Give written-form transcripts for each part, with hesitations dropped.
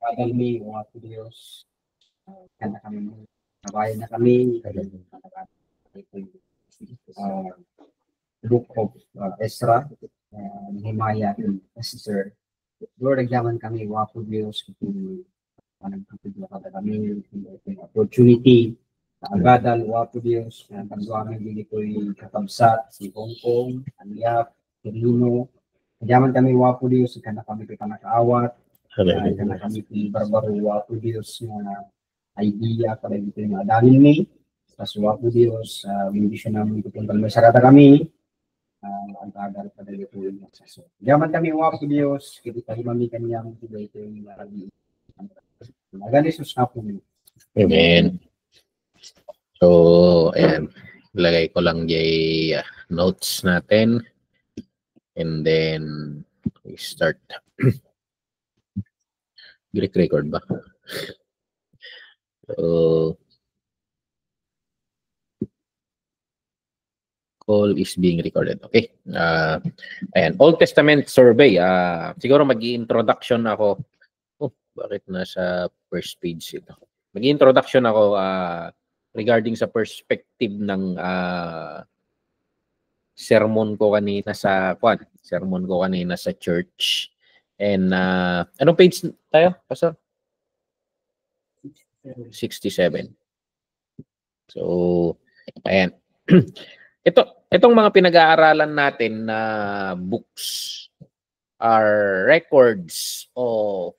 Kadalmi, mga Diyos, kanda kami, nabayan na kami, book of Ezra, Nehemiah, and Esther. Lord, nagdaman kami, wapo Diyos, kung anong kami, opportunity, agadal, wapo Diyos, pagduangan din ko'y katabsat, si Hong Kong, Aniyak, Kirino, nagdaman kami, wapo Diyos, kanda kami kay panakaawat, kanda kami kay barbaro, wapo Diyos, na idea, para dito yung adalin ni, sa wapo Diyos, hindi siya namin tutunggal masarata kami, ang tagal pa dahil ito yung masaso. Diyaman kami wapo Diyos, kita mami kanyang ito yung narabi. Magali sus na po. Amen. So, ayan. Lagay ko lang yung notes natin. And then, we start. Greek record ba? So, call is being recorded. Okay. Ayan. Old Testament survey. Siguro mag-i-introduction ako. Oh, bakit nasa first page ito? Mag-i-introduction ako regarding sa perspective ng sermon ko kanina sa church. And anong page tayo, Pastor? 67. So, ayan. Itong mga pinag-aaralan natin na books are records of,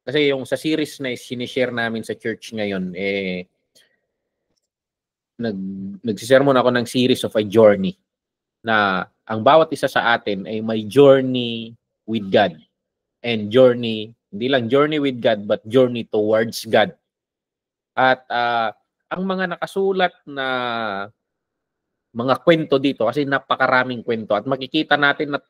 kasi yung sa series na sinishare namin sa church ngayon, nagsisermon ako ng series of a journey na ang bawat isa sa atin ay may journey with God and journey, hindi lang journey with God but journey towards God. At ang mga nakasulat na mga kwento dito, kasi napakaraming kwento at makikita natin na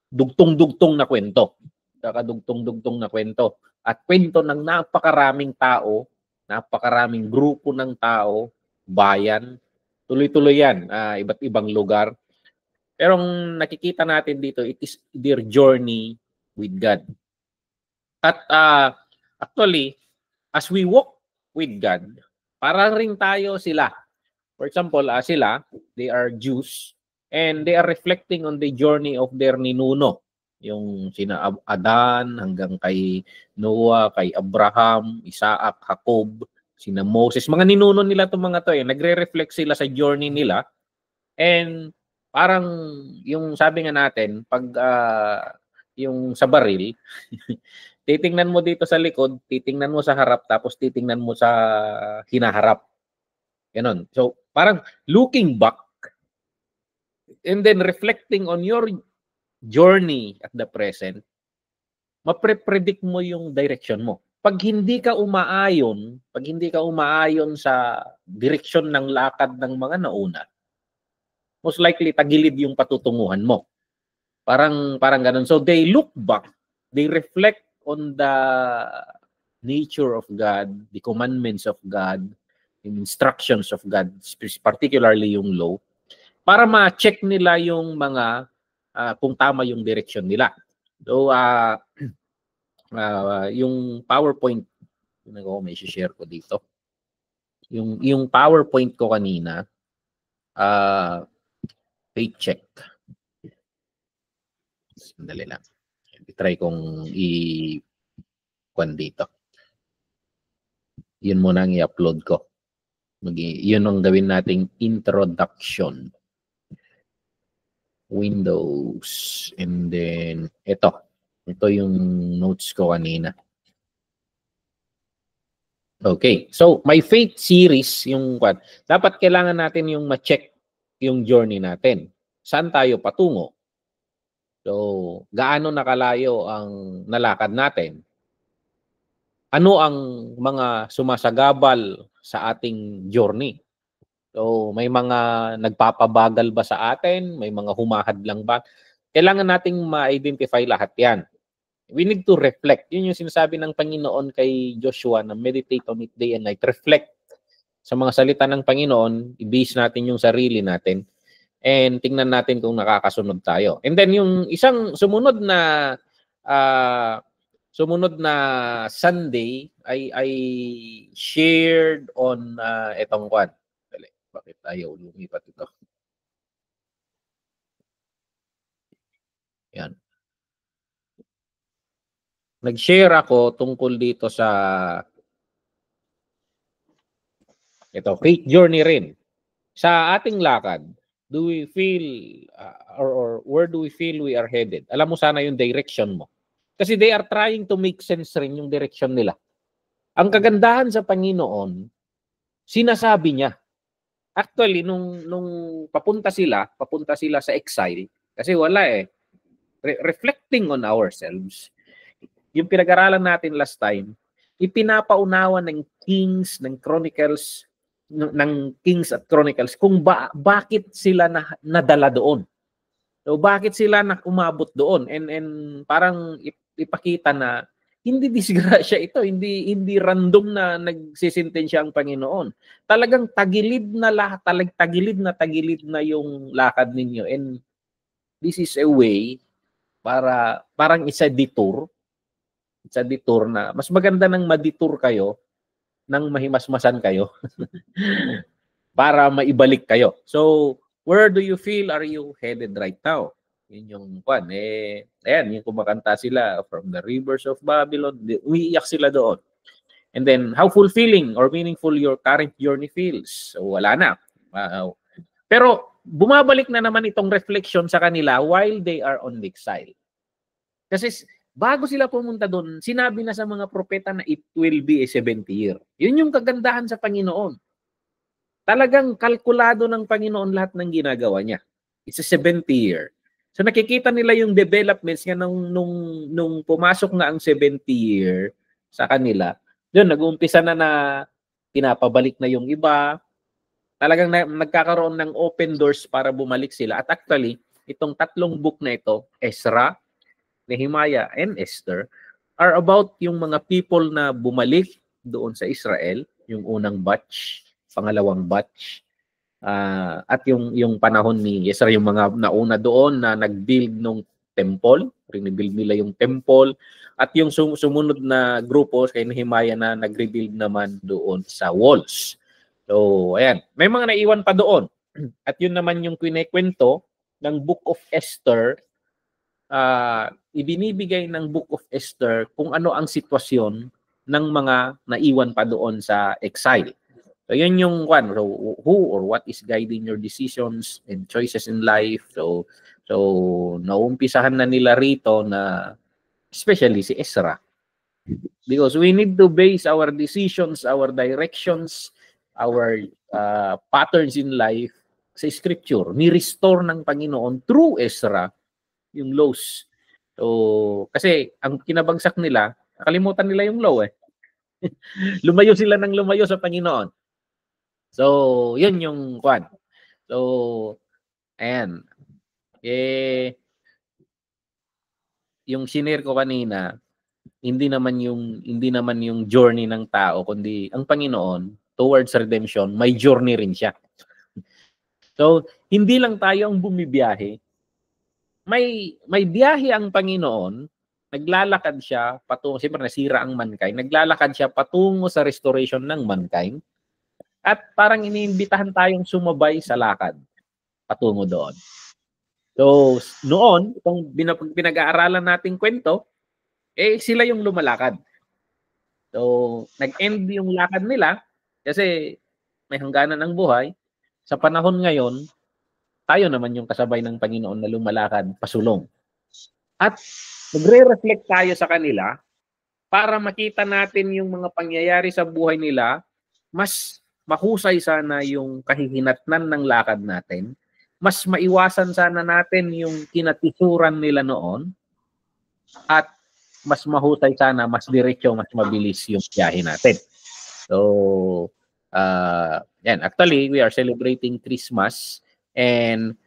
dugtong-dugtong na kwento. Kakadugtong-dugtong na kwento. At kwento ng napakaraming tao, napakaraming grupo ng tao, bayan, tuloy-tuloy yan, iba't ibang lugar. Pero ang nakikita natin dito, it is their journey with God. At actually, as we walk with God, para rin tayo sila. For example, sila, they are Jews, and they are reflecting on the journey of their ninuno. Yung sina Adan hanggang kay Noah, kay Abraham, Isaac, Jacob, sina Moses. Mga ninuno nila itong mga to. Nagre-reflect sila sa journey nila. And parang yung sabi nga natin, pag yung sa baril, titingnan mo dito sa likod, titingnan mo sa harap, tapos titingnan mo sa hinaharap. Ganon. So, parang looking back and then reflecting on your journey at the present, mapre-predict mo yung direction mo. Pag hindi ka umaayon sa direksyon ng lakad ng mga nauna, most likely tagilid yung patutunguhan mo. Parang ganon. So, they look back, they reflect on the nature of God, the commandments of God, instructions of God, particularly yung law, para ma-check nila yung mga kung tama yung direction nila. So, yung PowerPoint, may share ko dito. Yung PowerPoint ko kanina, paycheck. Sandali lang. I-try kong i-kwan dito. Yun muna ang i-upload ko. Yun ang gawin nating introduction. Windows. And then, ito yung notes ko kanina. Okay. So, my faith series, dapat kailangan natin yung ma-check yung journey natin. Saan tayo patungo? So, gaano nakalayo ang nalakad natin? Ano ang mga sumasagabal sa ating journey? So, may mga nagpapabagal ba sa atin? May mga humahad lang ba? Kailangan nating ma-identify lahat yan. We need to reflect. Yun yung sinasabi ng Panginoon kay Joshua na meditate on it day and night. Reflect sa mga salita ng Panginoon. I-base natin yung sarili natin. And tingnan natin kung nakakasunod tayo. And then yung isang sumunod na sumunod na Sunday, I shared on etong kwan. Bakit tayo lumipat ito? Yan. Nag-share ako tungkol dito sa ito, faith journey rin. Sa ating lakad, do we feel or where do we feel we are headed? Alam mo sana yung direction mo. Kasi they are trying to make sense rin yung direction nila. Ang kagandahan sa Panginoon, sinasabi niya. Actually, nung papunta sila sa exile, kasi wala reflecting on ourselves, yung pinag-aralan natin last time, ipinapaunawa ng Kings, ng Chronicles, ng Kings at Chronicles kung bakit sila nadala doon. So bakit sila umabot doon, and parang ipakita na hindi disgrasya ito, hindi random na nagsisintensya ang Panginoon. Talagang tagilid na yung lakad ninyo, and this is a way para parang isa detour na mas maganda nang madetour kayo nang mahimasmasan kayo para maibalik kayo. So, where do you feel are you headed right now? Yun yung kwan. Ayan, yung kumakanta sila from the rivers of Babylon, umiiyak sila doon. And then, how fulfilling or meaningful your current journey feels? So, wala na. Pero, bumabalik na naman itong reflection sa kanila while they are on the exile. Kasi, bago sila pumunta doon, sinabi na sa mga propeta na it will be a 70 year. Yun yung kagandahan sa Panginoon. Talagang kalkulado ng Panginoon lahat ng ginagawa niya. It's a 70 year. So nakikita nila yung developments nga nung pumasok na ang 70 year sa kanila. Doon, nag-uumpisa na pinapabalik na yung iba. Talagang nagkakaroon ng open doors para bumalik sila. At actually, itong tatlong book na ito, Ezra, Nehemiah, and Esther, are about yung mga people na bumalik doon sa Israel, yung unang batch, pangalawang batch, at yung panahon ni Ezra, yung mga nauna doon na nag-build ng temple, rebuild nila yung temple, at yung sumunod na grupo kay Nehemiah na nag-rebuild naman doon sa walls. So, ayan, may mga naiwan pa doon. At yun naman yung kinikwento ng Book of Esther. Ibinibigay ng Book of Esther kung ano ang sitwasyon ng mga naiwan pa doon sa exile. So, yun yung one. So, who or what is guiding your decisions and choices in life? So naumpisahan na nila rito na especially si Ezra. Because we need to base our decisions, our directions, our patterns in life sa Scripture. Ni-restore ng Panginoon through Ezra yung laws. So, kasi ang kinabagsak nila, nakalimutan nila yung law lumayo sila ng lumayo sa Panginoon. So, yun yung kwan. So, ayan. Yung sinare ko kanina, hindi naman yung journey ng tao, kundi ang Panginoon towards redemption, may journey rin siya. So, hindi lang tayo ang bumibiyahe. May biyahe ang Panginoon, naglalakad siya patungo, siyempre nasira ang mankind, naglalakad siya patungo sa restoration ng mankind, at parang iniimbitahan tayong sumabay sa lakad patungo doon. So, noon, itong pinag-aaralan nating kwento, sila yung lumalakad. So, nag-end yung lakad nila kasi may hangganan ng buhay. Sa panahon ngayon, tayo naman yung kasabay ng Panginoon na lumalakad pasulong. At magre-reflect tayo sa kanila para makita natin yung mga pangyayari sa buhay nila, mas mahusay sana yung kahihinatnan ng lakad natin, mas maiwasan sana natin yung kinatisuran nila noon, at mas mahusay sana, mas diretso, mas mabilis yung biyahe natin. So, yan. Actually, we are celebrating Christmas. And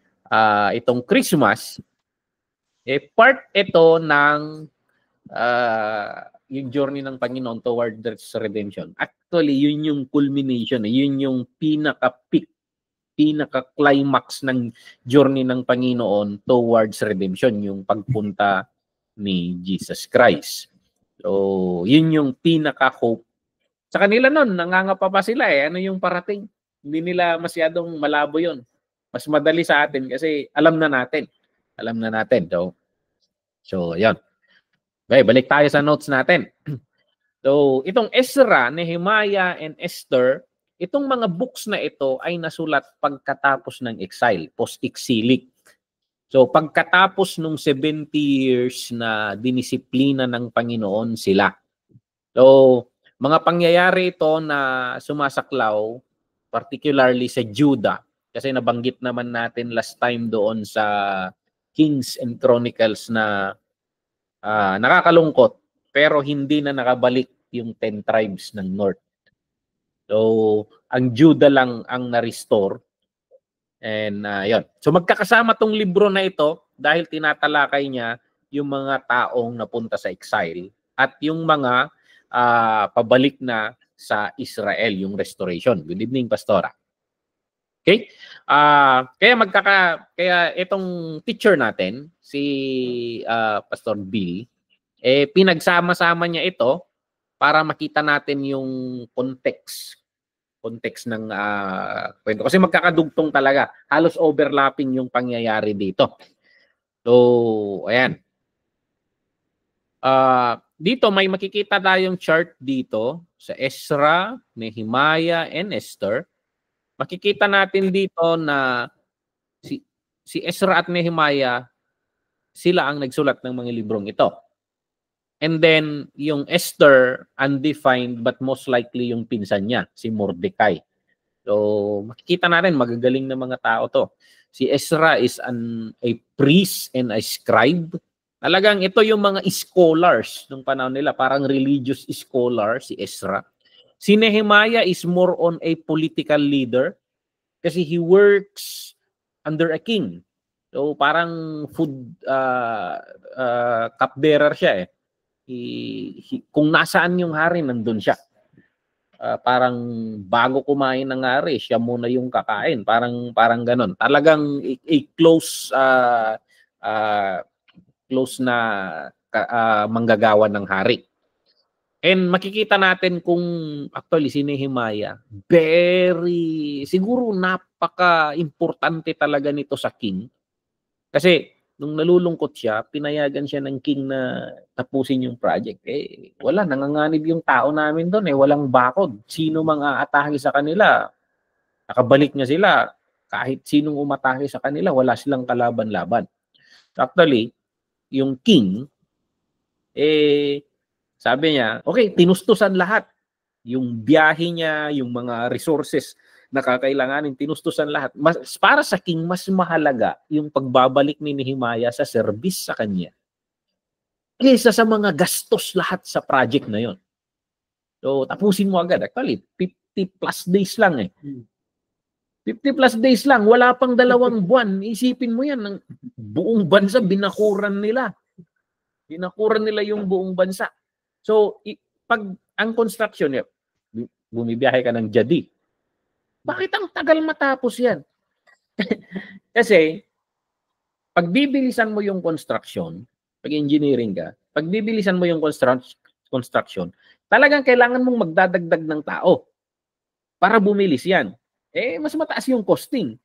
itong Christmas, part ito ng yung journey ng Panginoon toward redemption. Actually, yun yung culmination, yun yung pinaka-peak, pinaka-climax ng journey ng Panginoon towards redemption, yung pagpunta ni Jesus Christ. So, yun yung pinaka-hope. Sa kanila nun, nangangapa pa sila eh. Ano yung parating? Hindi nila masyadong malabo yun. Mas madali sa atin kasi alam na natin. Alam na natin. So yan. Okay, balik tayo sa notes natin. So, itong Ezra, Nehemiah, and Esther, itong mga books na ito ay nasulat pagkatapos ng exile, post-exilic. So, pagkatapos nung 70 years na dinisiplina ng Panginoon sila. So, mga pangyayari ito na sumasaklaw, particularly sa Judah, kasi nabanggit naman natin last time doon sa Kings and Chronicles na nakakalungkot, pero hindi na nakabalik yung 10 tribes ng North. So, ang Judah lang ang na-restore. And yun. So, magkakasama tong libro na ito dahil tinatalakay niya yung mga taong napunta sa exile at yung mga pabalik na sa Israel, yung restoration. Good evening, Pastora. Okay? Kaya itong teacher natin, si Pastor Bill, pinagsama-sama niya ito para makita natin yung context ng kwento. Kasi magkakadugtong talaga. Halos overlapping yung pangyayari dito. So, ayan. Dito may makikita tayong chart dito sa Ezra, Nehemiah, and Esther. Makikita natin dito na si Ezra at Nehemiah, sila ang nagsulat ng mga librong ito. And then, yung Esther, undefined but most likely yung pinsan niya, si Mordecai. So, makikita natin, magagaling na mga tao to. Si Ezra is a priest and a scribe. Talagang ito yung mga scholars nung panahon nila, parang religious scholar, si Ezra. Si Nehemiah is more on a political leader kasi he works under a king. So, parang food cupbearer siya eh. Kung nasaan yung hari, nandun siya. Parang bago kumain ng hari, siya muna yung kakain. Parang ganon. Talagang close na manggagawa ng hari. And makikita natin kung actually si Nehemiah, siguro napaka-importante talaga nito sa king. Kasi nung nalulungkot siya, pinayagan siya ng king na tapusin yung project. Wala, nanganganib yung tao namin doon. Walang bakod. Sino mang aatake sa kanila, nakabalik na sila. Kahit sinong umatake sa kanila, wala silang kalaban-laban. Actually, yung king, sabi niya, okay, tinustusan lahat. Yung biyahe niya, yung mga resources na kakailanganin, tinustusan lahat. Para sa king, mas mahalaga yung pagbabalik ni Nehemiah sa service sa kanya kaysa sa mga gastos lahat sa project na yon. So, tapusin mo agad. Actually, 50 plus days lang 50 plus days lang. Wala pang 2 buwan. Isipin mo yan, ng buong bansa, binakuran nila. Binakuran nila yung buong bansa. So, pag ang construction, bumibiyahe ka ng Jadi. Bakit ang tagal matapos yan? Kasi, pag bibilisan mo yung construction, pag engineering ka, pag bibilisan mo yung construction, talagang kailangan mong magdadagdag ng tao para bumilis yan. Mas mataas yung costing.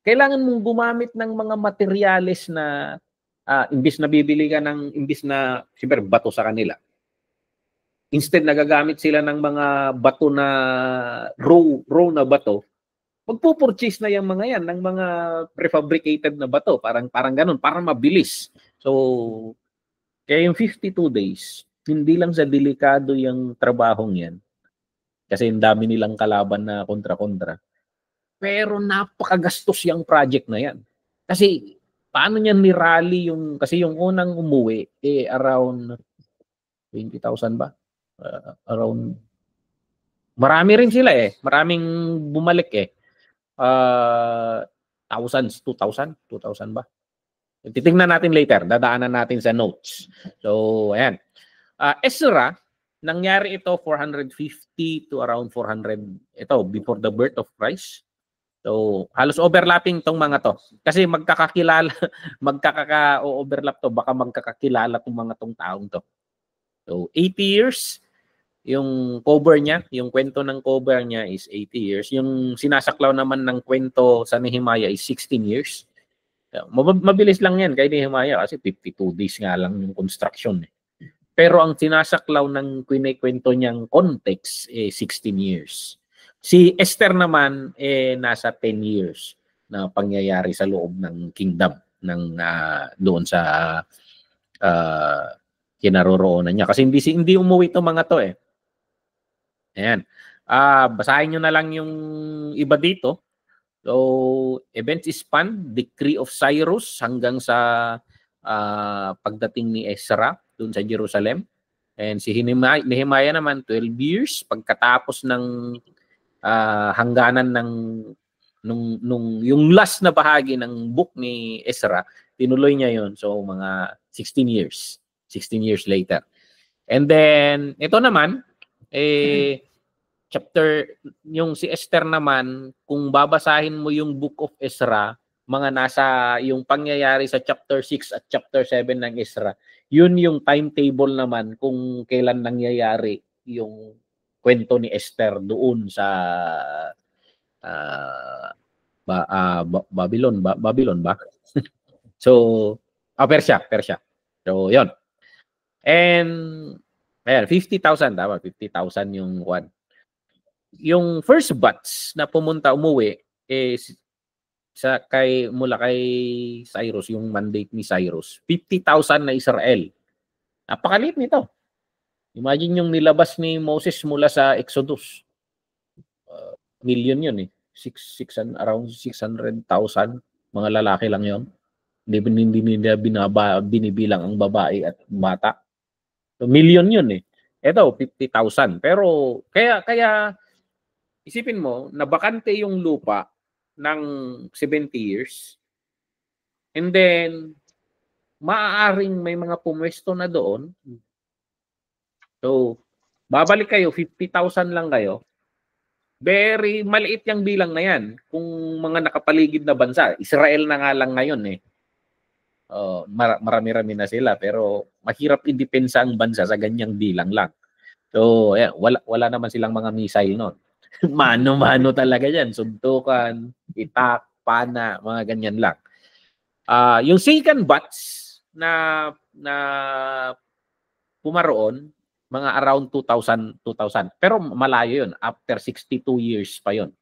Kailangan mong gumamit ng mga materyales na imbis na bibili ka imbis na, siyempre, bato sa kanila. Instead, nagagamit sila ng mga bato na raw na bato, magpupurchase na yung mga yan ng mga prefabricated na bato. Parang ganun, para mabilis. So, kaya yung 52 days, hindi lang sa delikado yung trabahong yan. Kasi yung dami nilang kalaban na kontra-kontra. Pero napakagastos yung project na yan. Kasi, paano niya ni-rally kasi yung unang umuwi, around 20,000 ba? Around marami rin sila maraming bumalik thousands, 2,000 ba? Titingnan natin later, dadaanan natin sa notes. So ayan, Ezra, nangyari ito 450 to around 400 ito before the birth of Christ. So halos overlapping tong mga to kasi magkakakilala, magkaka-overlap to, baka magkakakilala tong mga tong taong to. So 80 years yung cover niya, yung kwento ng cover niya is 80 years. Yung sinasaklaw naman ng kwento sa Nehemiah is 16 years. Mabilis lang yan kay Nehemiah kasi 52 days nga lang yung construction. Pero ang sinasaklaw ng kwento niyang context 16 years. Si Esther naman nasa 10 years na pangyayari sa loob ng kingdom ng doon sa kinaroroonan niya. Kasi hindi umuwi itong mga to Ayan. Basahin nyo na lang yung iba dito. So, events span, decree of Cyrus hanggang sa pagdating ni Ezra doon sa Jerusalem. And si Nehemiah naman, 12 years. Pagkatapos ng hangganan ng yung last na bahagi ng book ni Ezra, tinuloy niya yon. So, mga 16 years. 16 years later. And then, ito naman, chapter, yung si Esther naman, kung babasahin mo yung book of Ezra, mga nasa yung pangyayari sa chapter 6 at chapter 7 ng Ezra, yun yung timetable naman kung kailan nangyayari yung kwento ni Esther doon sa Babylon ba? So, Persia. So, yon. And, ayan, 50,000, tama, 50,000 yung one. Yung first batch na umuwi is mula kay Cyrus, yung mandate ni Cyrus, 50,000 na Israel. Napakaliit nito. Imagine yung nilabas ni Moses mula sa Exodus. Million yun around 600,000 mga lalaki lang yon. Hindi nila binibilang ang babae at bata. So, million yun Ito 50,000. Pero kaya isipin mo, nabakante yung lupa ng 70 years. And then, maaaring may mga pumwesto na doon. So, babalik kayo, 50,000 lang kayo. Very maliit yung bilang na yan. Kung mga nakapaligid na bansa, Israel na nga lang ngayon marami-rami na sila. Pero mahirap idepensa ang bansa sa ganyang bilang lang. So, ayan, wala naman silang mga missile noon. Mano-mano talaga yan. Suntukan, itak, pana, mga ganyan lang. Yung second batch na pumaroon, mga around 2,000. Pero malayo yun. After 62 years pa yun.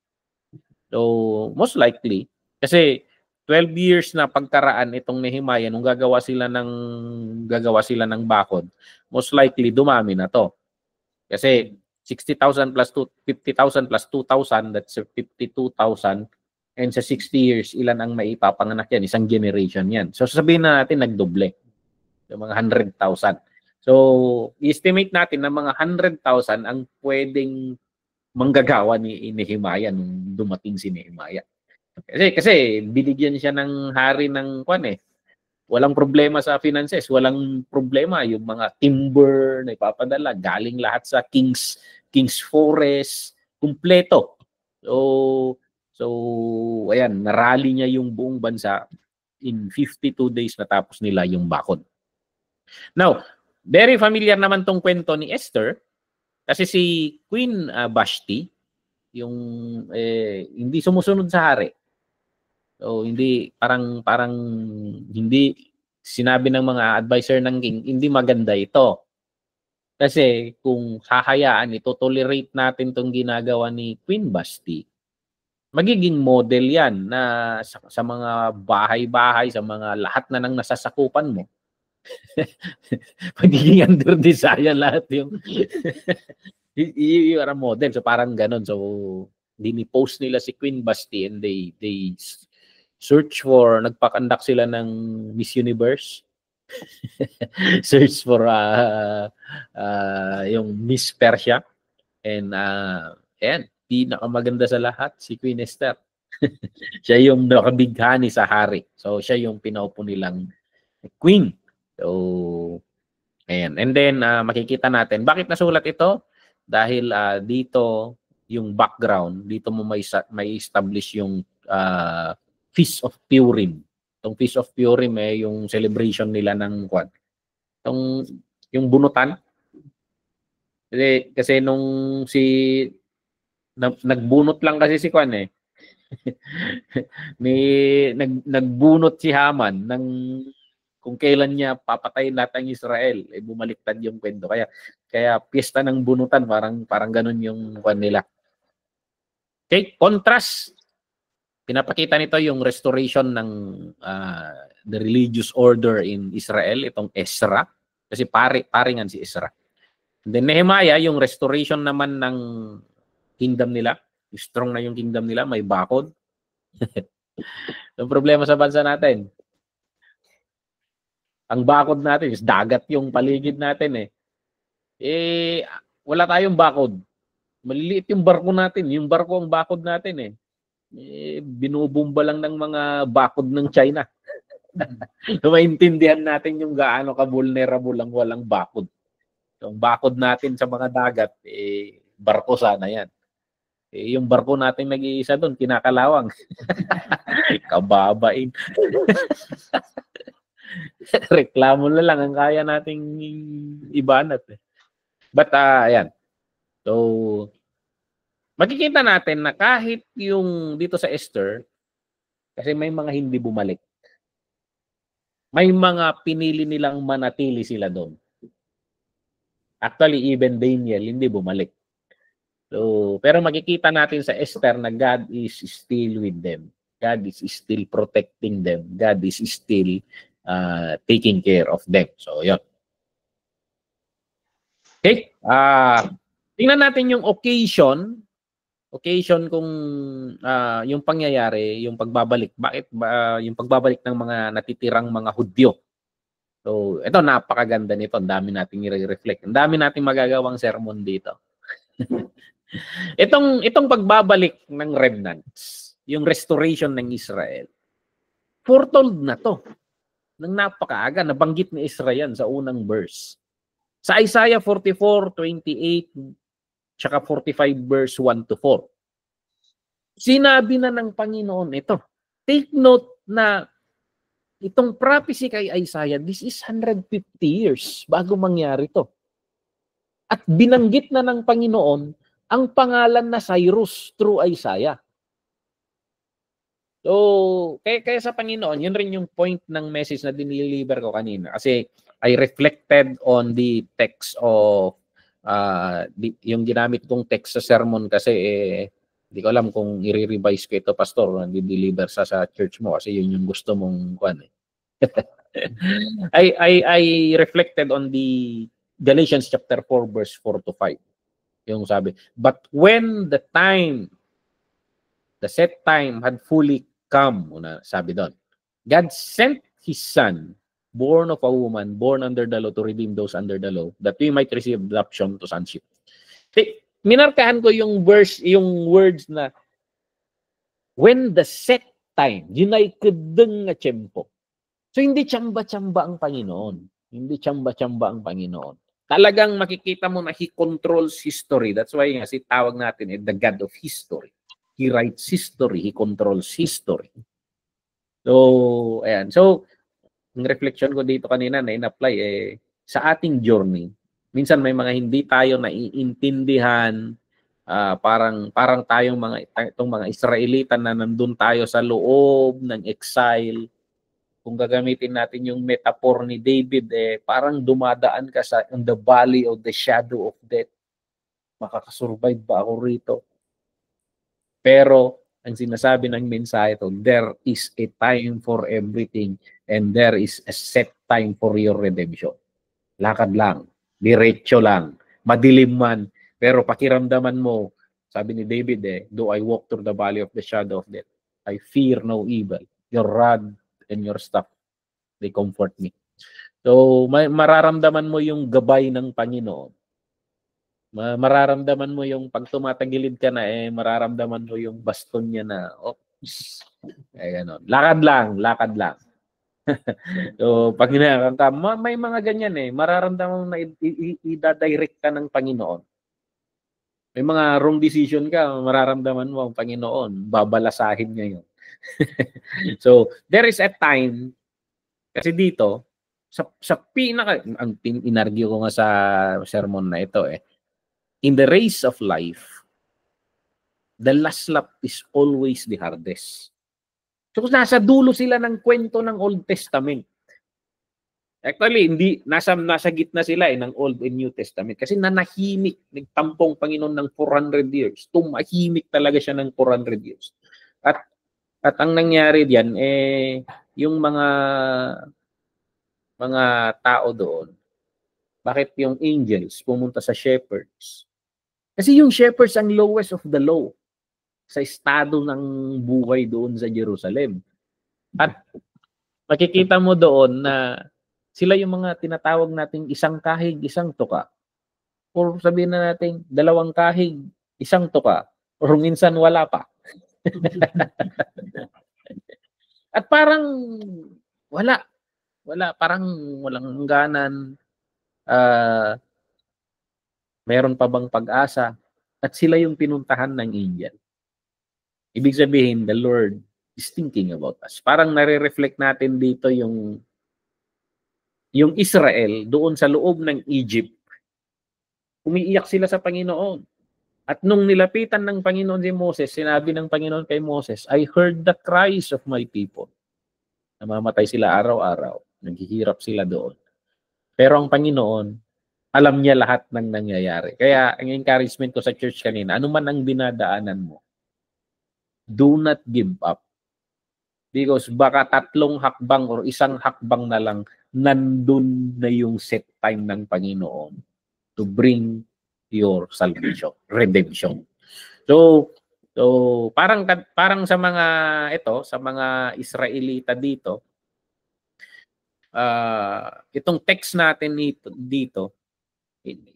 So, most likely, kasi 12 years na pagkaraan itong Nehemiah, nung gagawa sila ng bakod, most likely dumami na to. Kasi 60,000 plus 50,000 plus 2,000, that's 52,000. And sa 60 years, ilan ang maipapanganak yan? Isang generation yan. So sabihin na natin, nagdoble. Yung mga 100,000. So, estimate natin na mga 100,000 ang pwedeng manggagawa ni Nehemiah nung dumating si Nehemiah. Kasi binigyan siya ng hari ng walang problema sa finances, walang problema yung mga timber na ipapadala, galing lahat sa King's Forest, kumpleto. So ayan, narally niya yung buong bansa in 52 days natapos nila yung bakod. Now, very familiar naman tong kwento ni Esther kasi si Queen Vashti, yung hindi sumusunod sa hari. So hindi parang hindi sinabi ng mga advisor ng king, hindi maganda ito. Kasi kung hahayaan tolerate natin tong ginagawa ni Queen Vashti, magiging model 'yan na sa mga bahay-bahay, sa mga lahat na nang nasasakupan mo. Magiging under desire lahat yung yung model. So parang ganun. So dini-post nila si Queen Vashti and they search for, nagpakandak sila ng Miss Universe. Search for yung Miss Persia. And ayan, pinakamaganda sa lahat, si Queen Esther. Siya yung nakabighani sa hari. So siya yung pinaupo nilang queen. So, ayan. And then, makikita natin, bakit nasulat ito? Dahil dito, yung background, dito mo may establish yung Feast of Purim. Itong Feast of Purim yung celebration nila ng yung bunutan. Kasi nung si nagbunot lang kasi si Kwan eh. Nagbunot si Haman ng kung kailan niya papatayin lahat ng Israel, eh bumaliktad yung kwento. Kaya piyesta ng bunutan, parang ganun yung kwan nila. Okay, contrast. Pinapakita nito yung restoration ng the religious order in Israel, itong Ezra. Kasi paringan si Ezra. And then Nehemiah, yung restoration naman ng kingdom nila. Strong na yung kingdom nila, may bakod. Yung problema sa bansa natin, ang bakod natin is dagat yung paligid natin eh. Wala tayong bakod. Maliliit yung barko natin. Yung barko ang bakod natin eh. Binubumba lang ng mga bakod ng China. Maintindihan natin yung gaano ka-vulnerable ang walang bakod. Yung bakod natin sa mga dagat, barko sana yan. Yung barko natin nag-iisa doon, kinakalawang. Kababain. Reklamo na lang ang kaya nating ibanat. But, ayan. So, makikita natin na kahit yung dito sa Esther, kasi may mga hindi bumalik. May mga pinili nilang manatili sila doon. Actually, even Daniel, hindi bumalik. So, pero makikita natin sa Esther na God is still with them. God is still protecting them. God is still taking care of them. So, yun. Okay. Tingnan natin yung occasion kung yung pangyayari, yung pagbabalik. Bakit yung pagbabalik ng mga natitirang mga Hudyo? So, ito napakaganda nito. Ang dami nating i-reflect. Ang dami nating magagawang sermon dito. Itong pagbabalik ng remnants, yung restoration ng Israel, foretold na to. Nang napakaaga, nabanggit ni Israel sa unang verse. Sa Isaiah 44:28, tsaka 45 verse 1 to 4. Sinabi na ng Panginoon ito. Take note na itong prophecy kay Isaiah, this is 150 years bago mangyari to. At binanggit na ng Panginoon ang pangalan na Cyrus through Isaiah. So, kaya sa Panginoon, yun rin yung point ng message na diniliver ko kanina. Kasi I reflected on the text of yung ginamit kong text sa sermon kasi hindi ko alam kung i-revise ko ito, Pastor, di-deliver sa church mo kasi yun yung gusto mong kuan eh. I reflected on the Galatians chapter 4 verse 4 to 5. Yung sabi, but when the set time had fully come, sabi doon, God sent His Son, born of a woman, born under the law, to redeem those under the law, that we might receive adoption to sonship. Minarkahan ko yung verse, yung words na, when the set time, yun ay kadang nga tiyempo. So, hindi tsamba-tsamba ang Panginoon. Hindi tsamba-tsamba ang Panginoon. Talagang makikita mo na He controls history. That's why kasi tawag natin the God of history. He writes history. He controls history. So, ayan. So, ang reflection ko dito kanina na in-apply sa ating journey. Minsan may mga hindi tayo naiintindihan. Parang tayong itong mga Israelita na nandun tayo sa loob ng exile. Kung gagamitin natin yung metaphor ni David, parang dumadaan ka in the valley of the shadow of death. Makakasurvive ba ako rito? Pero, ang sinasabi ng mensahe ito, there is a time for everything and there is a set time for your redemption. Lakad lang, diretso lang, madilim man, pero pakiramdaman mo, sabi ni David, do I walk through the valley of the shadow of death? I fear no evil. Your rod and your staff, they comfort me. So, mararamdaman mo yung gabay ng Panginoon. Mararamdaman mo yung pag tumatagilid ka na, mararamdaman mo yung baston niya na, oops, gano'n. Lakad lang. So, pag hinahangad ka, may mga ganyan mararamdaman mo na i-direct ka ng Panginoon. May mga wrong decision ka, mararamdaman mo ang Panginoon, babalasahin niya yun. So, there is a time, kasi dito, sa pinaka, ang inargue ko nga sa sermon na ito in the race of life, the last lap is always the hardest. So nasa dulo sila ng kwento ng Old Testament. Actually, hindi nasa gitna sila ng Old and New Testament kasi nanahimik, nagtampong Panginoon ng 400 years. Tumahimik talaga siya ng 400 years. At ang nangyari diyan yung mga tao doon, bakit yung angels pumunta sa shepherds? Kasi yung shepherds ang lowest of the low sa estado ng buhay doon sa Jerusalem. At makikita mo doon na sila yung mga tinatawag nating isang kahig, isang tuka. Or sabihin na natin, dalawang kahig, isang tuka. Or minsan wala pa. At parang wala. Parang walang hangganan. Meron pa bang pag-asa? At sila yung pinuntahan ng angel. Ibig sabihin, the Lord is thinking about us. Parang nare-reflect natin dito yung Israel doon sa loob ng Egypt. Umiiyak sila sa Panginoon. At nung nilapitan ng Panginoon si Moses, sinabi ng Panginoon kay Moses, I heard the cries of my people. Namamatay sila araw-araw. Naghihirap sila doon. Pero ang Panginoon, alam niya lahat ng nangyayari. Kaya ang encouragement ko sa church kanina, ano man ang dinadaanan mo, do not give up. Because baka 3 hakbang or 1 hakbang na lang, nandun na yung set time ng Panginoon to bring your salvation, redemption. So parang sa mga Israelita dito, itong text natin dito,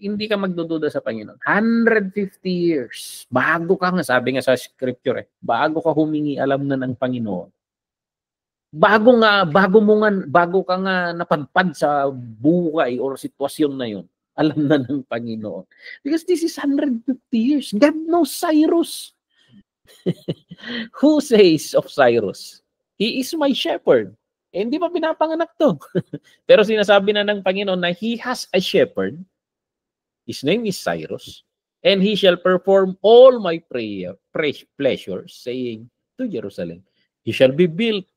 hindi ka magdududa sa Panginoon. 150 years, bago ka nga, sabi nga sa scripture, bago ka humingi, alam na ng Panginoon. Bago ka nga napadpad sa buhay or sitwasyon na yun, alam na ng Panginoon. Because this is 150 years. God knows Cyrus. Who says of Cyrus? He is my shepherd. Hindi pa pinapanganak to. Pero sinasabi na ng Panginoon na he has a shepherd. His name is Cyrus. And he shall perform all my pleasures, saying to Jerusalem, he shall be built,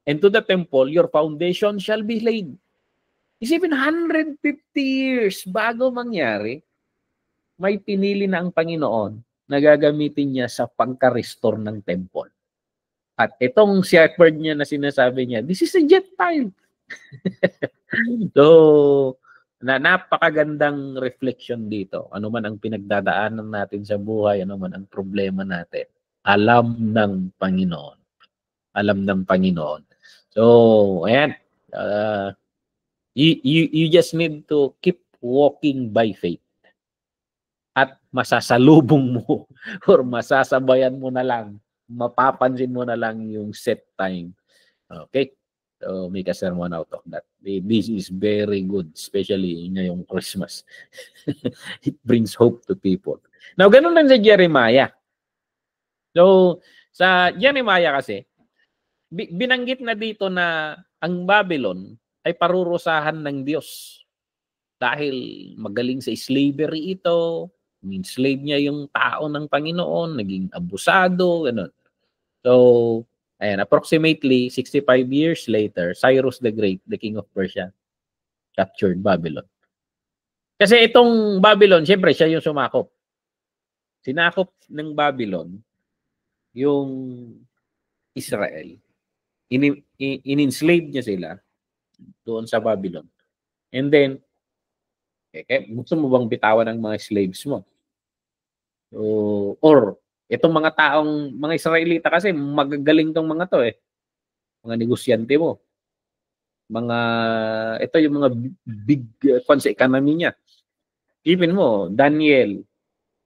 and to the temple, your foundation shall be laid. It's even 150 years bago mangyari, may pinili na ang Panginoon na gagamitin niya sa pagka-restore ng temple. At itong shepherd niya na sinasabi niya, this is a Gentile. So, napakagandang reflection dito. Ano man ang pinagdadaanan natin sa buhay, ano man ang problema natin, alam ng Panginoon. Alam ng Panginoon. So, ayan. You just need to keep walking by faith. At masasalubong mo or masasabayan mo na lang, mapapansin mo na lang yung set time. Okay? So, make a sermon out of that. This is very good, especially ngayong Christmas. It brings hope to people. Now, ganun lang sa Jeremiah. So, sa Jeremiah kasi, binanggit na dito na ang Babylon ay parurusahan ng Diyos. Dahil magaling sa slavery ito, slave niya yung tao ng Panginoon, naging abusado, gano'n. So, ayan, approximately 65 years later, Cyrus the Great, the king of Persia, captured Babylon. Kasi itong Babylon, siyempre, siya yung sumakop. Sinakop ng Babylon yung Israel. In-enslave niya sila doon sa Babylon. And then, gusto mo bang bitawan ng mga slaves mo? So, or, itong mga mga Israelita kasi, magagaling tong mga to mga negosyante mo. Ito yung mga big sa economy niya. Even mo, Daniel,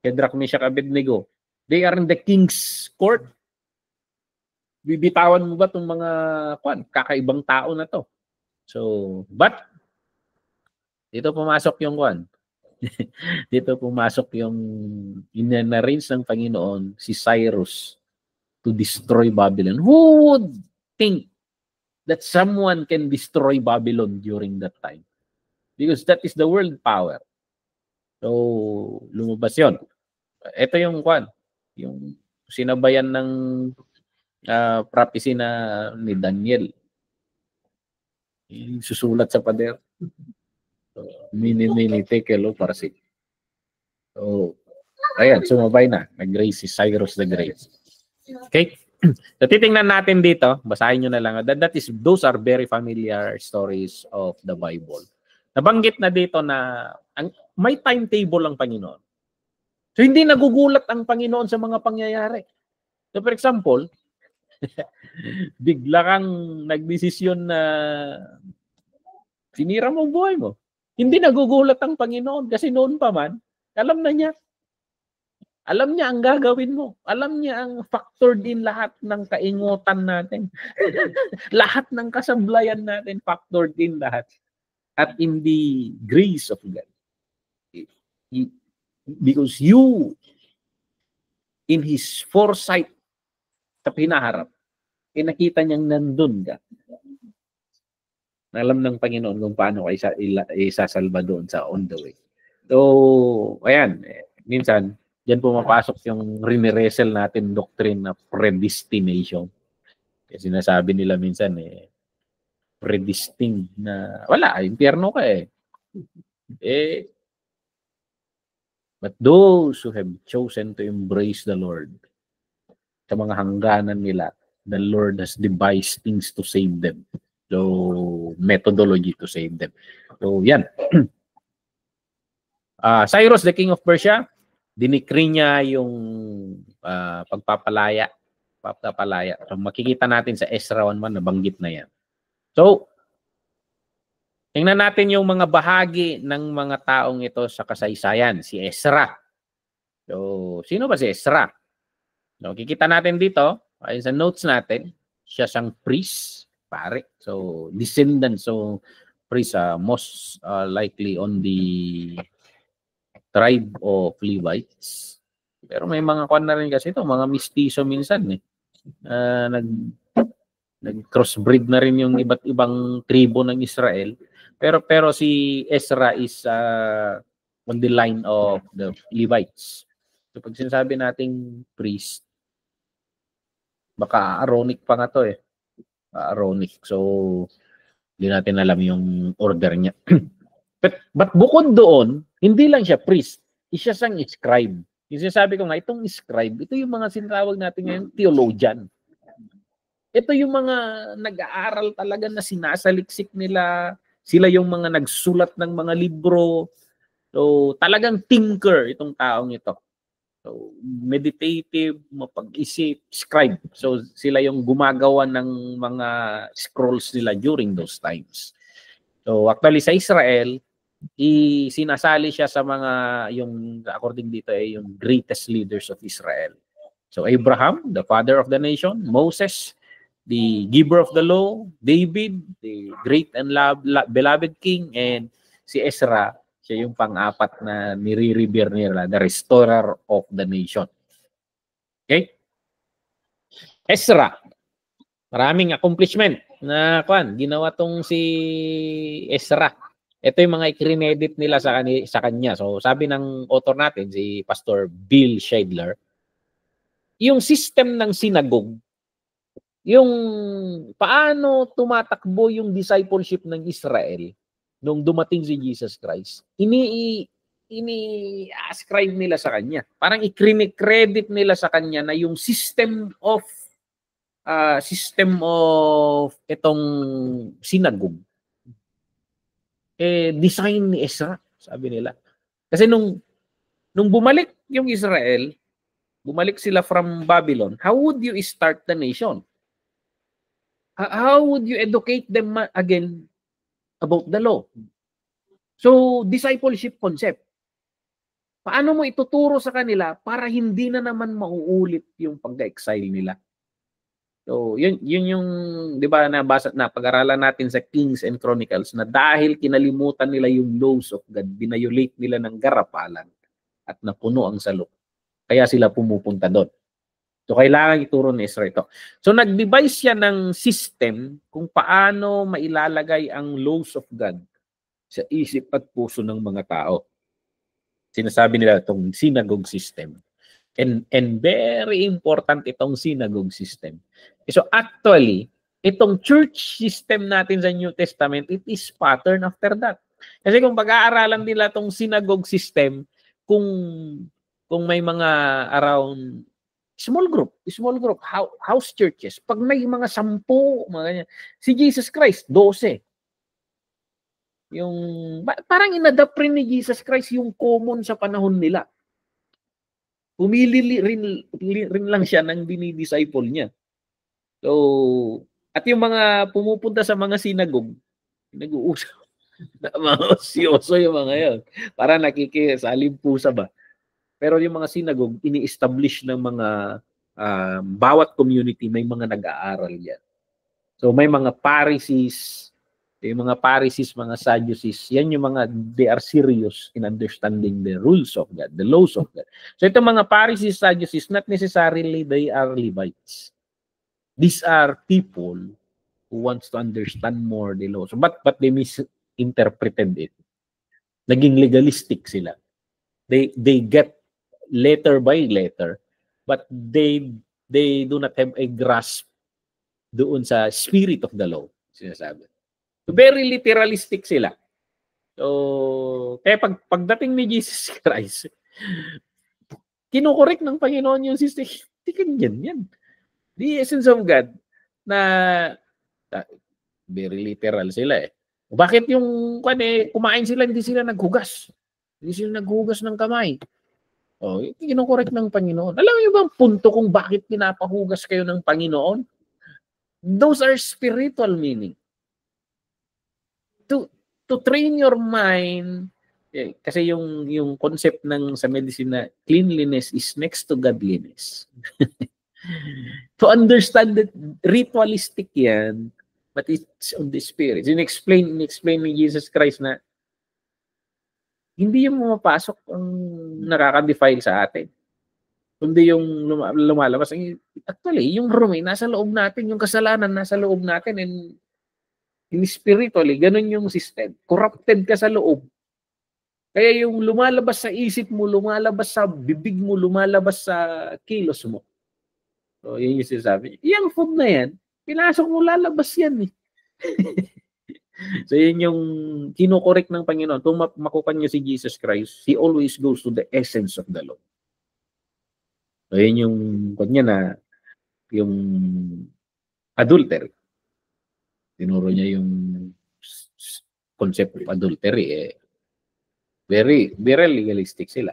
Shadrach, Meshach, Abednego, they are in the king's court. Bibitawan mo ba itong mga kakaibang tao na to? So, but, dito pumasok yung dito pumasok yung in-arrange ng Panginoon, si Cyrus, to destroy Babylon. Who would think that someone can destroy Babylon during that time? Because that is the world power. So, lumabas yun. Ito yung kwan, yung sinabayan ng prophecy na ni Daniel. Yung susulat sa pader. So, mini tekel para si. So, ayan, sumabay na. Nag-raise si Cyrus the Great. Okay? So, titingnan natin dito. Basahin nyo na lang. Those are very familiar stories of the Bible. Nabanggit na dito na may timetable ang Panginoon. So, hindi nagugulat ang Panginoon sa mga pangyayari. So, for example, bigla kang nagdesisyon na sinira mo ang buhay mo. Hindi nagugulat ang Panginoon kasi noon pa man, alam na niya. Alam niya ang gagawin mo. Alam niya ang factored in lahat ng kaingutan natin. Lahat ng kasablayan natin, factored in lahat. At in the grace of God. Because you, in His foresight, sa pinaharap, nakita niyang nandun ka. Alam ng Panginoon kung paano ka isasalba doon sa on the way. So, ayan, minsan, diyan pumapasok yung riniresel natin doctrine na predestination. Kasi sinasabi nila minsan, predestined na, wala, impyerno ka but those who have chosen to embrace the Lord, sa mga hangganan nila, the Lord has devised things to save them. So, methodology to save them. So, yan. Cyrus, the king of Persia, dinikri niya yung pagpapalaya. So, makikita natin sa Ezra 1:1, nabanggit na yan. So, tingnan natin yung mga bahagi ng mga taong ito sa kasaysayan. Si Ezra. So, sino ba si Ezra? So, kikita natin dito, ayon sa notes natin, siya siyang priest, pare. So, descendant. So, priest, most likely on the tribe of Levites. Pero may mga kwan na rin kasi ito, mga mistiso minsan nag-crossbreed na rin yung iba't ibang tribo ng Israel. Pero si Ezra is on the line of the Levites. So pag sinasabi nating priest, baka Aaronic pa nga to Aaronic. So hindi natin alam yung order niya. But bukod doon, hindi lang siya priest, siya siyang scribe. Yung sinasabi ko nga, itong scribe, ito yung mga sinatawag natin ngayon, theologian. Ito yung mga nag-aaral talaga na sinasaliksik nila. Sila yung mga nagsulat ng mga libro. So, talagang thinker itong taong ito. So, meditative, mapag-isip, scribe. So, sila yung gumagawa ng mga scrolls nila during those times. So, actually sa Israel, sinasali siya sa mga, yung according dito yung greatest leaders of Israel. So, Abraham, the father of the nation, Moses, the giver of the law, David, the great and beloved king, and si Ezra, siya yung pang-apat na nire-revere nila, the restorer of the nation. Okay? Ezra, maraming accomplishment na ginawa tong si Ezra. Ito yung mga i-credit nila sa kanya. So, sabi ng author natin, si Pastor Bill Scheidler, yung system ng synagogue, yung paano tumatakbo yung discipleship ng Israel nung dumating si Jesus Christ, ini-ascribe nila sa kanya. Parang i-credit nila sa kanya na yung system of itong synagogue design ni Ezra, sabi nila. Kasi nung bumalik yung Israel, bumalik sila from Babylon, how would you start the nation? How would you educate them again about the law? So, discipleship concept. Paano mo ituturo sa kanila para hindi na naman mauulit yung pag-exile nila? So, yun yung, di ba, pag-aralan natin sa Kings and Chronicles na dahil kinalimutan nila yung laws of God, binayolate nila ng garapalan at napuno ang salok. Kaya sila pumupunta doon. So, kailangan ituro ni Ezra ito. So, nag-devise siya ng system kung paano mailalagay ang laws of God sa isip at puso ng mga tao. Sinasabi nila itong synagogue system. And very important itong synagogue system. So actually, itong church system natin sa New Testament, it is pattern after that. Kasi kung pag-aaralan nila itong synagogue system, kung may mga around small group, house churches, pag may mga 10, mga ganyan, si Jesus Christ, 12. Yung parang inadapt rin ni Jesus Christ yung common sa panahon nila. Pumili rin lang siya ng dinidisciple niya. So, at yung mga pumupunta sa mga sinagog, nag-uusap na mga osyoso yung mga yun. Para nakikisalim pusa ba. Pero yung mga sinagog, ini-establish ng mga bawat community, may mga nag-aaral yan. So, may mga Pharisees, yung mga Pharisees, mga Sadducees, yan yung mga, they are serious in understanding the rules of God, the laws of God. So itong mga Pharisees, Sadducees, not necessarily they are Levites. These are people who wants to understand more the laws. But they misinterpreted it. Naging legalistic sila. They get letter by letter, but they do not have a grasp doon sa spirit of the law, sinasabi. Very literalistic sila. So, kaya pagdating ni Jesus Christ, kinukorek ng Panginoon yung system. Hindi ganyan yan. The essence of God na very literal sila eh. Bakit yung kumain sila, hindi sila naghugas? Hindi sila naghugas ng kamay. Oh, kinukorek ng Panginoon. Alam niyo ba ang punto kung bakit pinapahugas kayo ng Panginoon? Those are spiritual meaning. To train your mind, kasi yung concept ng sa medicine na cleanliness is next to godliness. To understand that ritualistic yan, but it's on the spirit. In-explain ni Jesus Christ na hindi yung pumapasok ang nakaka-defile sa atin. Kundi yung lumalabas. Actually, yung rumi nasa loob natin, yung kasalanan nasa loob natin, and spiritually, ganun yung system. Corrupted ka sa loob. Kaya yung lumalabas sa isip mo, lumalabas sa bibig mo, lumalabas sa kilos mo. So, yun yung sinasabi. Yung food na yan, pinasok mo, lalabas yan eh. So, yun yung kinukorek ng Panginoon. Kung makukan nyo si Jesus Christ, He always goes to the essence of the law. So, yun yung, kanya na, yung adultery. Tinuro niya yung concept of adultery. Very legalistic sila.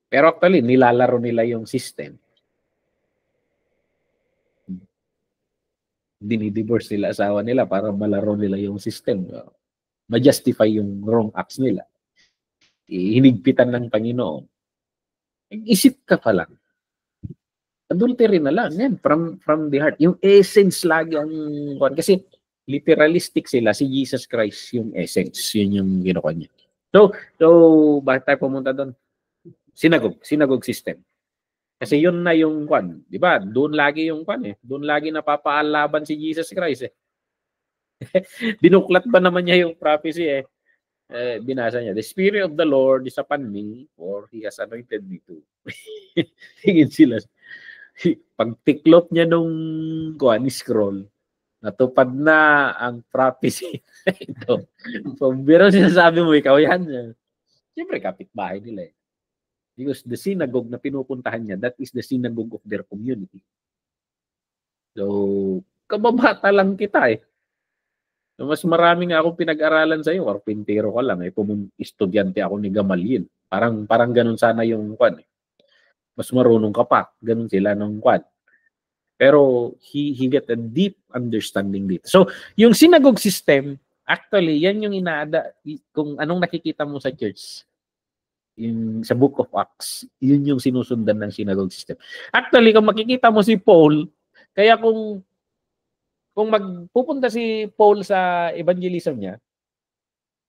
Pero actually, nilalaro nila yung system. Dinidivorce nila asawa nila para malaro nila yung system. Ma-justify yung wrong acts nila. Hinigpitan ng Panginoon. Isip ka pa lang. Adultery na lang yan from the heart. Yung essence lagi ang kasi literalistic sila, si Jesus Christ yung essence, yun yung ginawa niya. So bakit tayo pumunta doon? Synagogue system. Kasi yun na yung di ba? Doon lagi yung doon lagi napapaalaban si Jesus Christ eh. Binuklat ba naman niya yung prophecy binasa niya, the Spirit of the Lord is upon me, for He has anointed me to. Tingin sila. Pag tiklop niya nung scroll, natupad na ang prophecy ito. So, pero sinasabi mo, ikaw yan. Siyempre, kapitbahay nila eh. Because the synagogue na pinupuntahan niya, that is the synagogue of their community. So, kababata lang kita eh. So, mas marami nga akong pinag-aralan sa iyo, karpintero ka lang eh. Estudyante ako ni Gamaliel. Parang ganun sana yung mas marunong ka pa. Ganun sila nung Pero he get a deep understanding dito. So, yung synagogue system, actually, yan yung kung anong nakikita mo sa church, yung sa Book of Acts, yun yung sinusundan ng synagogue system. Actually, kung makikita mo si Paul, kaya kung magpupunta si Paul sa evangelism niya,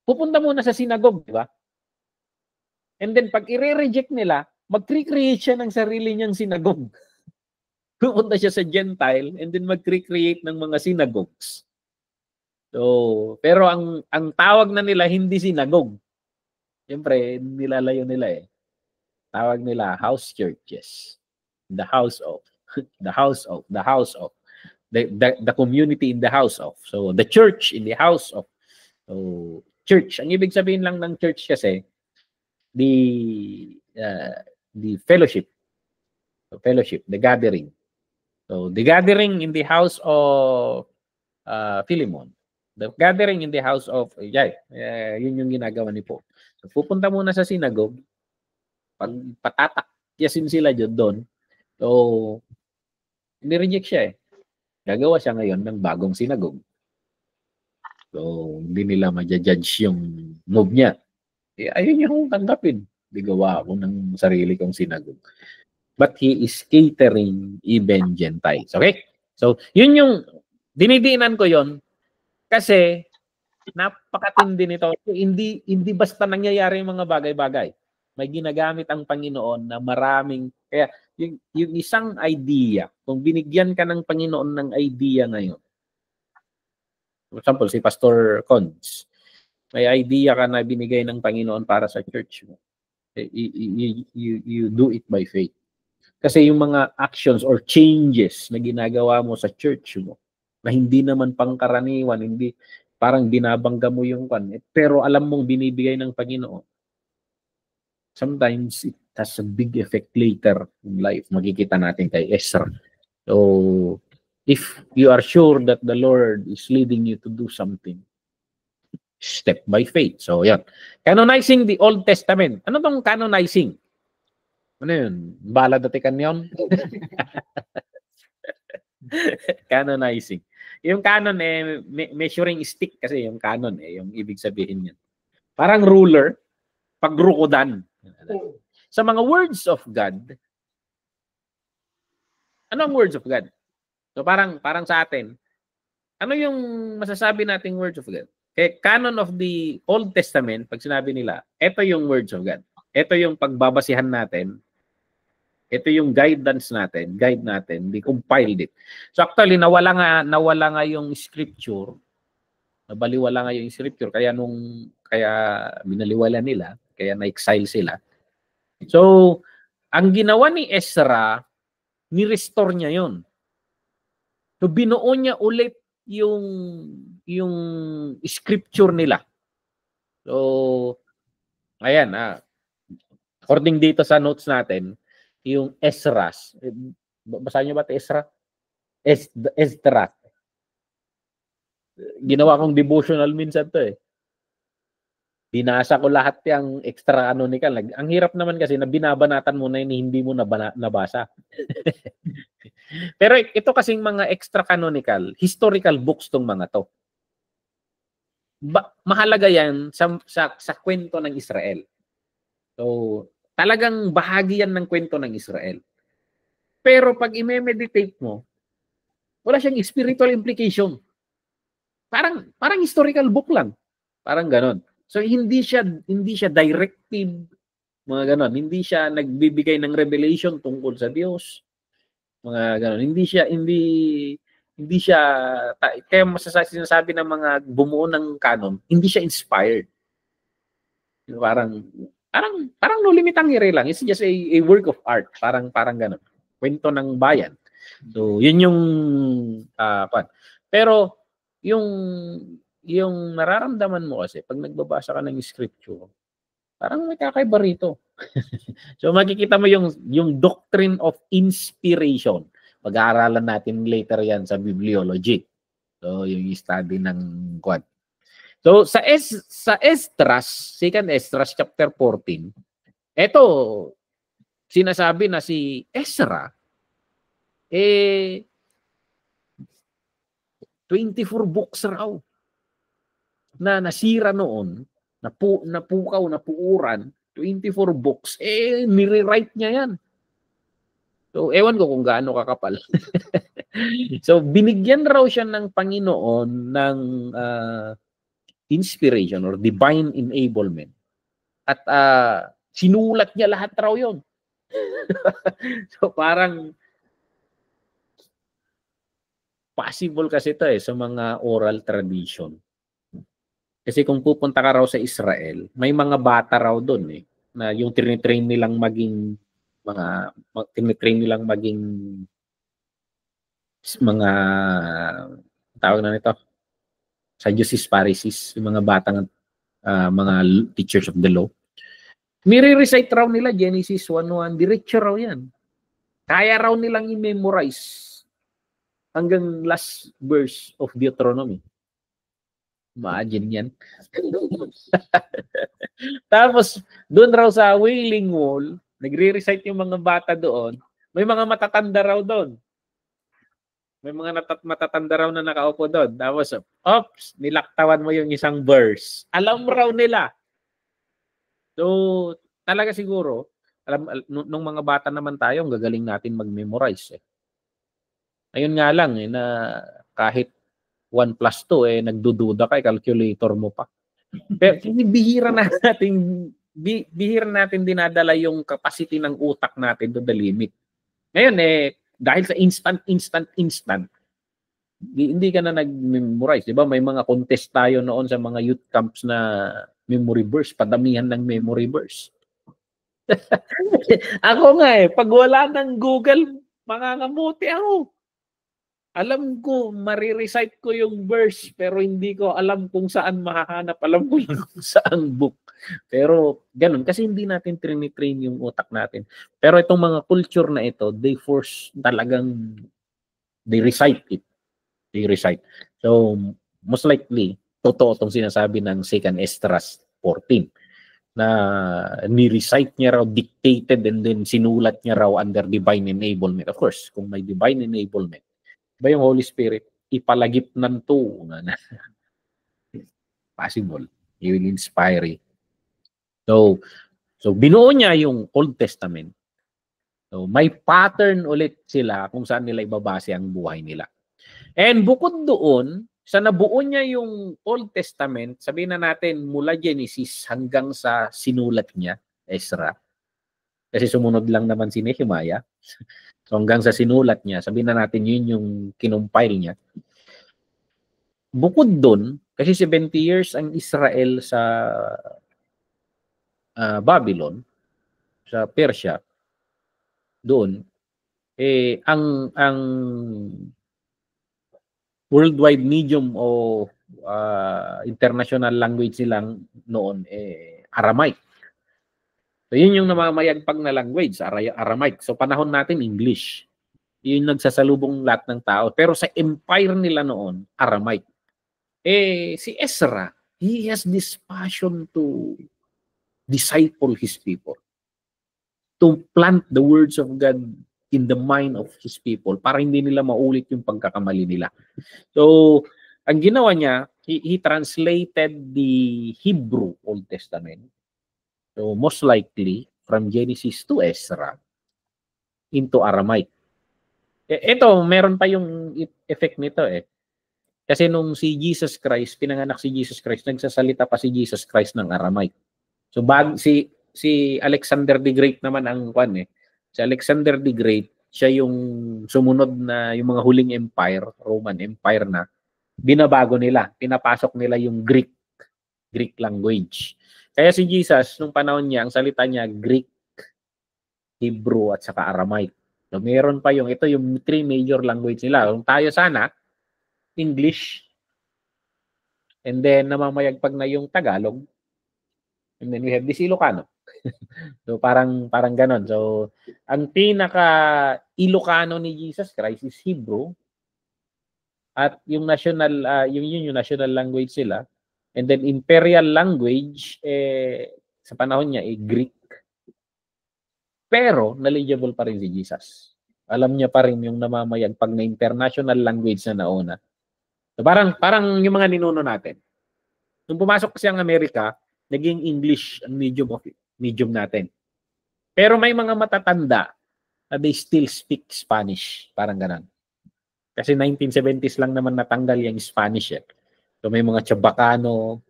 pupunta muna sa synagogue, di ba? And then, pag i-reject nila, mag-create siya ng sarili niyang synagogue. Pupunta siya sa Gentile and then mag-create ng mga synagogues. So, pero ang tawag na nila hindi synagogue. Siyempre, nilalayo nila eh. Tawag nila house churches. The house of, the house of, the house of, the community in the house of. So, the church in the house of. So, church. Ang ibig sabihin lang ng church kasi, the fellowship. So, fellowship, the gathering. So, the gathering in the house of Philemon. The gathering in the house of yun yung ginagawa ni Paul. So, pupunta muna sa synagogue, pag patatakyasin sila doon, so, ni-reject siya eh. Gagawa siya ngayon ng bagong synagogue. So, hindi nila ma-judge yung move niya. Eh, ayun yung tanggapin. Hindi gawa ako ng sarili kong synagogue. But he is catering even Gentiles. Okay? So, yun yung dinidiinan ko yon kasi napakatindi nito. Hindi basta nangyayari yung mga bagay-bagay. May ginagamit ang Panginoon na maraming, kaya yung isang idea, kung binigyan ka ng Panginoon ng idea ngayon, for example, si Pastor Cons, may idea ka na binigay ng Panginoon para sa church mo. You do it by faith. Kasi yung mga actions or changes na ginagawa mo sa church mo, na hindi naman pangkaraniwan, hindi parang binabangga mo yung pero alam mong binibigay ng Panginoon. Sometimes it has a big effect later in life. Makikita natin kay Ezra. So, if you are sure that the Lord is leading you to do something, step by faith. So, yan. Canonizing the Old Testament. Ano tong canonizing? Ano yun? Bala datikan yun? Canonizing. Yung canon eh, measuring stick kasi yung canon eh, yung ibig sabihin niyan. Parang ruler, pagrukodan. Sa mga words of God, ano ang words of God? So parang sa atin, ano yung masasabi nating words of God? Kaya canon of the Old Testament, pag sinabi nila, ito yung words of God. Ito yung pagbabasihan natin. Ito yung guidance natin, guide natin, we compiled it. So actually, nawala nga yung scripture, nabaliwala nga yung scripture, kaya binaliwala nila, kaya na-exile sila. So, ang ginawa ni Ezra, ni-restore niya yon. So, binuo niya ulit yung scripture nila. So, ayan, according dito sa notes natin, yung Esdras. Basahin niyo ba ito, Ezra? Esdras. Ginawa kong devotional minsan to eh. Binasa ko lahat yung extra canonical. Ang hirap naman kasi na binabanatan mo na hindi mo nabasa. Pero ito kasing mga extra canonical, historical books tong mga to. Mahalaga yan sa kwento ng Israel. So, talagang bahagi yan ng kwento ng Israel. Pero pag i-meditate mo, wala siyang spiritual implication. Parang historical book lang. Parang ganon. So hindi siya directive, mga ganon. Hindi siya nagbibigay ng revelation tungkol sa Diyos. Mga ganon. Hindi siya kaya sinasabi ng mga bumuo ng canon, hindi siya inspired. Parang no limitang ire lang. It's just a work of art. Parang ganon. Kwento ng bayan. So, yun yung pero yung nararamdaman mo kasi pag nagbabasa ka ng scripture, parang may kakaiba rito. So, makikita mo yung doctrine of inspiration. Pag-aaralan natin later yan sa bibliology. So, yung study ng quad. So, sa Esdras, 2 Esdras chapter 14, eto, sinasabi na si Ezra, 24 books raw na nasira noon, napukaw, napuuran, 24 books, nire-write niya yan. So, ewan ko kung gaano kakapal. So, binigyan raw siya ng Panginoon ng inspiration or divine enablement. At sinulat niya lahat raw yon. So, parang possible kasi ito sa mga oral tradition. Kasi kung pupunta ka raw sa Israel, may mga bata raw doon eh, na yung tinitrain nilang maging tinitrain nilang maging mga tawag na nito, Sadducees, Pharisees, yung mga batang mga teachers of the law. Nire-recite raw nila Genesis 1:1, diretso raw yan. Kaya raw nilang i-memorize hanggang last verse of Deuteronomy. Imagine yan. Tapos, doon raw sa Wailing Wall, nagre-recite yung mga bata doon, may mga matatanda raw doon. May mga matatanda raw na nakaupo doon. Tapos, oops, nilaktawan mo yung isang verse. Alam raw nila. So, talaga siguro, nung mga bata naman tayo, ang gagaling natin mag-memorize. Eh. Ayun nga lang, eh, na kahit 1 plus 2, eh, nagdududa ka, calculator mo pa. Pero bihira natin dinadala yung capacity ng utak natin to the limit. Ngayon, eh, dahil sa instant, hindi ka na nag-memorize. Di ba? May mga contest tayo noon sa mga youth camps na memory verse, padamihan ng memory verse. Ako nga eh, pag wala ng Google, mangangamuti ako. Alam ko, marirecite ko yung verse, pero hindi ko alam kung saan makahanap. Alam ko lang kung saan book. Pero ganun, kasi hindi natin train yung utak natin. Pero itong mga culture na ito, they force talagang, they recite it. They recite. So, most likely, totoo itong sinasabi ng 2 Esdras 14 na ni-recite niya raw, dictated, and then sinulat niya raw under divine enablement. Of course, kung may divine enablement, ba yung Holy Spirit, ipalagip ng to na possible. He will inspire you. So binuo niya yung Old Testament. So may pattern ulit sila kung saan nila ibabase ang buhay nila. And bukod doon, sa nabuo niya yung Old Testament, sabihin na natin mula Genesis hanggang sa sinulat niya, Ezra. Kasi sumunod lang naman si Nehemiah. So hanggang sa sinulat niya, sabihin na natin yun yung kinumpile niya. Bukod doon, kasi 70 years ang Israel sa Babylon, sa Persia, doon, eh, ang worldwide medium o international language nilang noon, eh, Aramaic. So yun yung namamayagpag na language, Aramaic. So panahon natin, English. Yun nagsasalubong lahat ng tao. Pero sa empire nila noon, Aramaic. Eh, si Ezra, he has this passion to disciple his people, to plant the words of God in the mind of his people para hindi nila maulit yung pagkakamali nila. So, ang ginawa niya, he translated the Hebrew Old Testament. So, most likely, from Genesis to Ezra into Aramaic. Ito, meron pa yung effect nito eh. Kasi nung si Jesus Christ, pinanganak si Jesus Christ, nagsasalita pa si Jesus Christ ng Aramaic. So si Alexander the Great naman ang kwan eh. Si Alexander the Great, siya yung sumunod na yung mga huling empire, Roman Empire na, binabago nila, pinapasok nila yung Greek language. Kaya si Jesus, nung panahon niya, ang salita niya, Greek, Hebrew, at saka Aramaic. So meron pa ito yung 3 major language nila. Kung tayo sana, English, and then namamayagpag na yung Tagalog, and then we have this Ilocano. So parang ganon. So ang pinaka Ilocano ni Jesus Christ is Hebrew, at yung national yung national language sila, and then imperial language sa panahon niya Greek. Pero knowledgeable pa rin si Jesus. Alam niya pa rin yung namamayagpag na international language na nauna. So parang yung mga ninuno natin. Nung pumasok kasi ang Amerika, naging English ang medium natin. Pero may mga matatanda na they still speak Spanish. Parang ganun. Kasi 1970s lang naman natanggal yung Spanish eh. So may mga Chabacano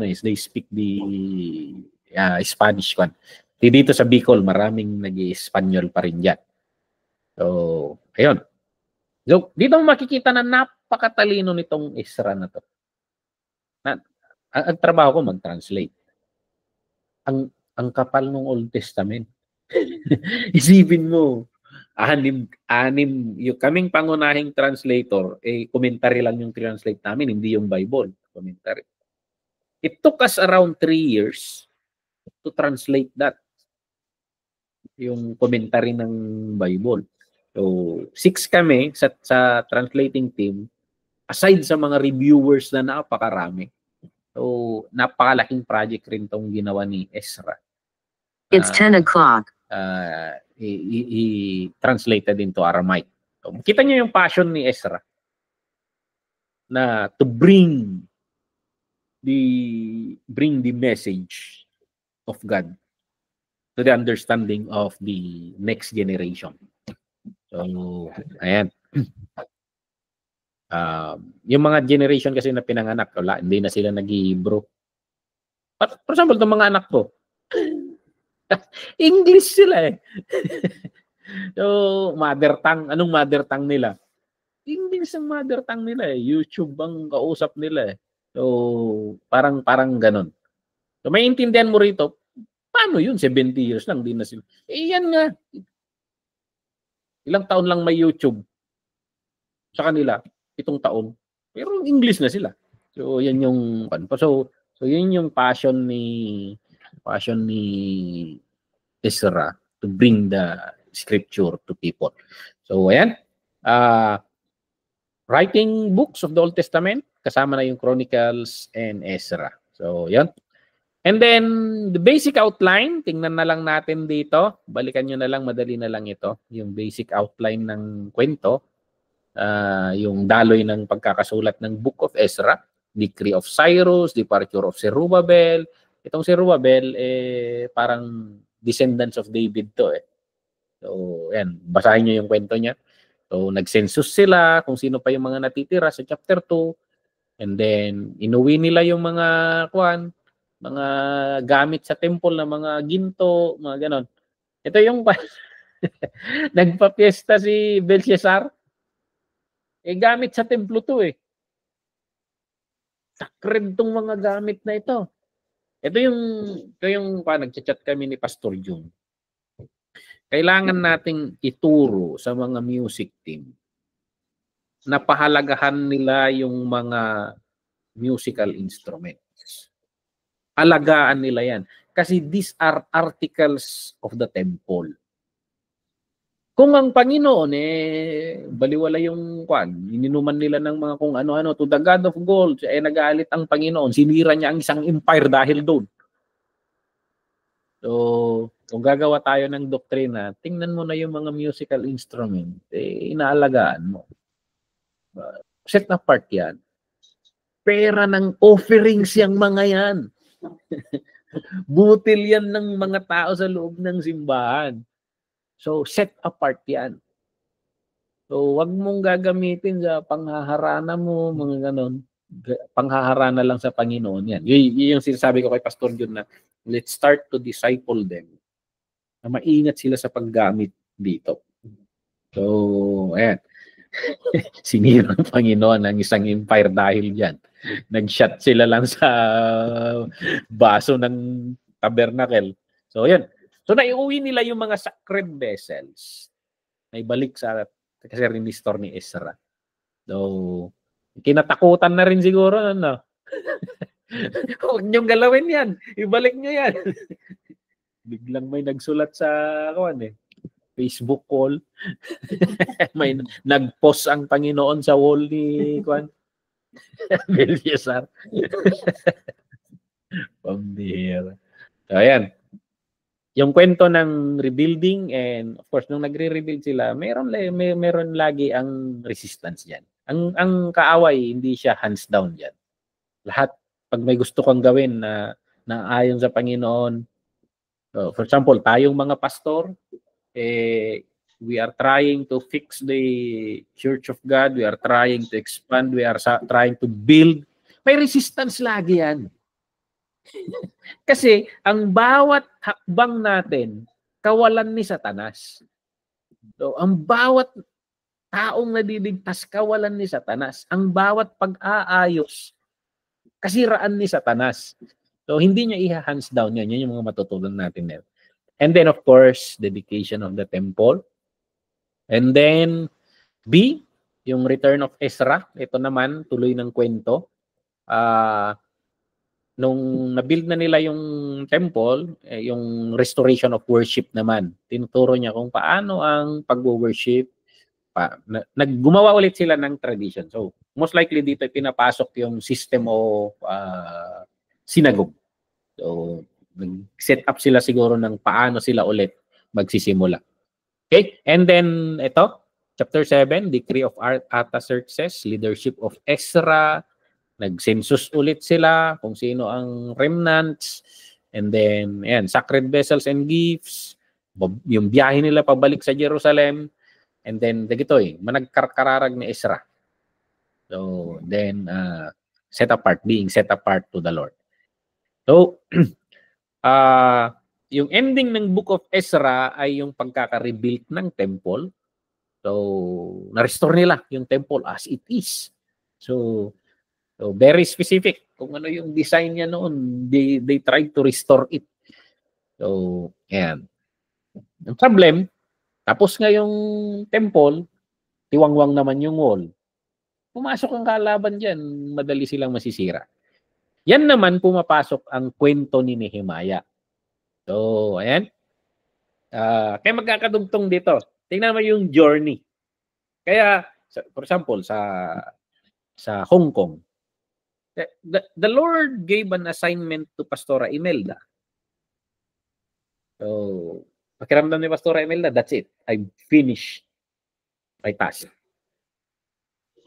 is they speak the Spanish one. Dito sa Bicol, maraming nag-i-Espanyol pa rin dyan. So, ayun. So, dito makikita na napakatalino nitong Ezra na to. ang trabaho ko mag-translate. Ang kapal ng Old Testament. Isipin mo, anim, yung kaming pangunahing translator, commentary lang yung translate namin, hindi yung Bible, commentary. It took us around 3 years to translate that, yung commentary ng Bible. So, 6 kami sa translating team, aside sa mga reviewers na napakarami. So, napakalaking project rin tong ginawa ni Ezra. It's 10 o'clock. He translated into Aramaic. So, kita niyo yung passion ni Ezra na to bring the message of God to the understanding of the next generation. So, ayan. Yung mga generation kasi na pinanganak, wala, hindi na sila nag-Hebrew. For example, itong mga anak ko, English sila eh. So, mother tongue. Anong mother tongue nila? English ang mother tongue nila eh. YouTube ang kausap nila eh. So, parang ganun. So, may intindihan mo rito, paano yun? 70 years lang, di na sila. Yan nga. Ilang taon lang may YouTube sa kanila, 7 taon. Pero English na sila. So, yan yung so yun yung passion ni Ezra to bring the scripture to people. So, ayan. Writing books of the Old Testament, kasama na yung Chronicles and Ezra. So, yan. And then, the basic outline, tingnan na lang natin dito. Balikan nyo na lang, madali na lang ito. Yung basic outline ng kwento. Yung daloy ng pagkakasulat ng Book of Ezra, Decree of Cyrus, Departure of Zerubbabel. Itong Zerubbabel, parang descendants of David to eh. So, yan. Basahin nyo yung kwento niya. So, nag-census sila kung sino pa yung mga natitira sa chapter 2. And then, inuwi nila yung mga mga gamit sa temple na mga ginto, mga ganon. Ito yung nagpa-fiesta si Belshazzar. Gamit sa templo to eh. Sacred tong mga gamit na ito. Ito yung nagchat-chat kami ni Pastor June. Kailangan nating ituro sa mga music team na pahalagahan nila yung mga musical instruments. Alagaan nila yan. Kasi these are articles of the temple. Kung ang Panginoon, baliwala yung ininuman nila ng mga kung ano-ano, to the God of gold, nagalit ang Panginoon, sinira niya ang isang empire dahil doon. So, kung gagawa tayo ng doktrina, tingnan mo na yung mga musical instrument, inaalagaan mo. Set apart yan. Pera ng offerings yung mga yan. Butil yan ng mga tao sa loob ng simbahan. So, set apart yan. So, wag mong gagamitin sa panghaharana mo, mga ganon. Panghaharana lang sa Panginoon yan. Yung sinasabi ko kay Pastor John na let's start to disciple them. Na maingat sila sa paggamit dito. So, ayan. Sinira ng Panginoon ang isang empire dahil dyan. Nag-shot sila lang sa baso ng tabernacle. So, ayan. So, naiuwi nila yung mga sacred vessels. Naibalik sa kasi restore ni Ezra. So, kinatakutan na rin siguro, ano? Huwag niyong galawin yan. Ibalik niyo yan. Biglang may nagsulat sa Facebook call. May nag-post ang Panginoon sa wall ni Belshazzar. Pambihira. So, ayan. Yung kwento ng rebuilding and of course nung nagre-rebuild sila, meron lagi ang resistance diyan. Ang kaaway hindi siya hands down diyan. Lahat pag may gusto kang gawin na ayon sa Panginoon. So, for example, tayong mga pastor, we are trying to fix the Church of God, we are trying to expand, we are trying to build. May resistance lagi yan. Kasi ang bawat hakbang natin, kawalan ni Satanas. So, ang bawat taong nadiligtas, kawalan ni Satanas. Ang bawat pag-aayos, kasiraan ni Satanas. So, hindi niya i-hands down yan. Yan yung mga matutunan natin ngayon. And then, of course, dedication of the temple. And then, B, yung return of Ezra. Ito naman, tuloy ng kwento. Nung na-build na nila yung temple, yung restoration of worship naman. Tinuturo niya kung paano ang pag-worship. Naggumawa ulit sila ng tradition. So, most likely dito pinapasok yung system of synagogue. So, nag-set up sila siguro ng paano sila ulit magsisimula. Okay? And then, ito, chapter 7, Decree of Artaxerxes, Leadership of Ezra. Nag-census ulit sila kung sino ang remnants. And then, ayan, sacred vessels and gifts. Yung biyahe nila pabalik sa Jerusalem. And then, managkarkararag ni Ezra. So, then, being set apart to the Lord. So, yung ending ng Book of Ezra ay yung pagkaka-rebuild ng temple. So, na-restore nila yung temple as it is. So very specific kung ano yung design niya noon. They tried to restore it. So, ayan. Ang problem, tapos nga yung temple, tiwangwang naman yung wall. Pumasok ang kalaban dyan, madali silang masisira. Yan naman pumapasok ang kwento ni Nehemiah. So, ayan. Kaya magkakadugtong dito. Tingnan mo yung journey. Kaya, for example, sa Hong Kong, the Lord gave an assignment to Pastora Imelda. So, pakiramdam ni Pastora Imelda, that's it. I finished my task.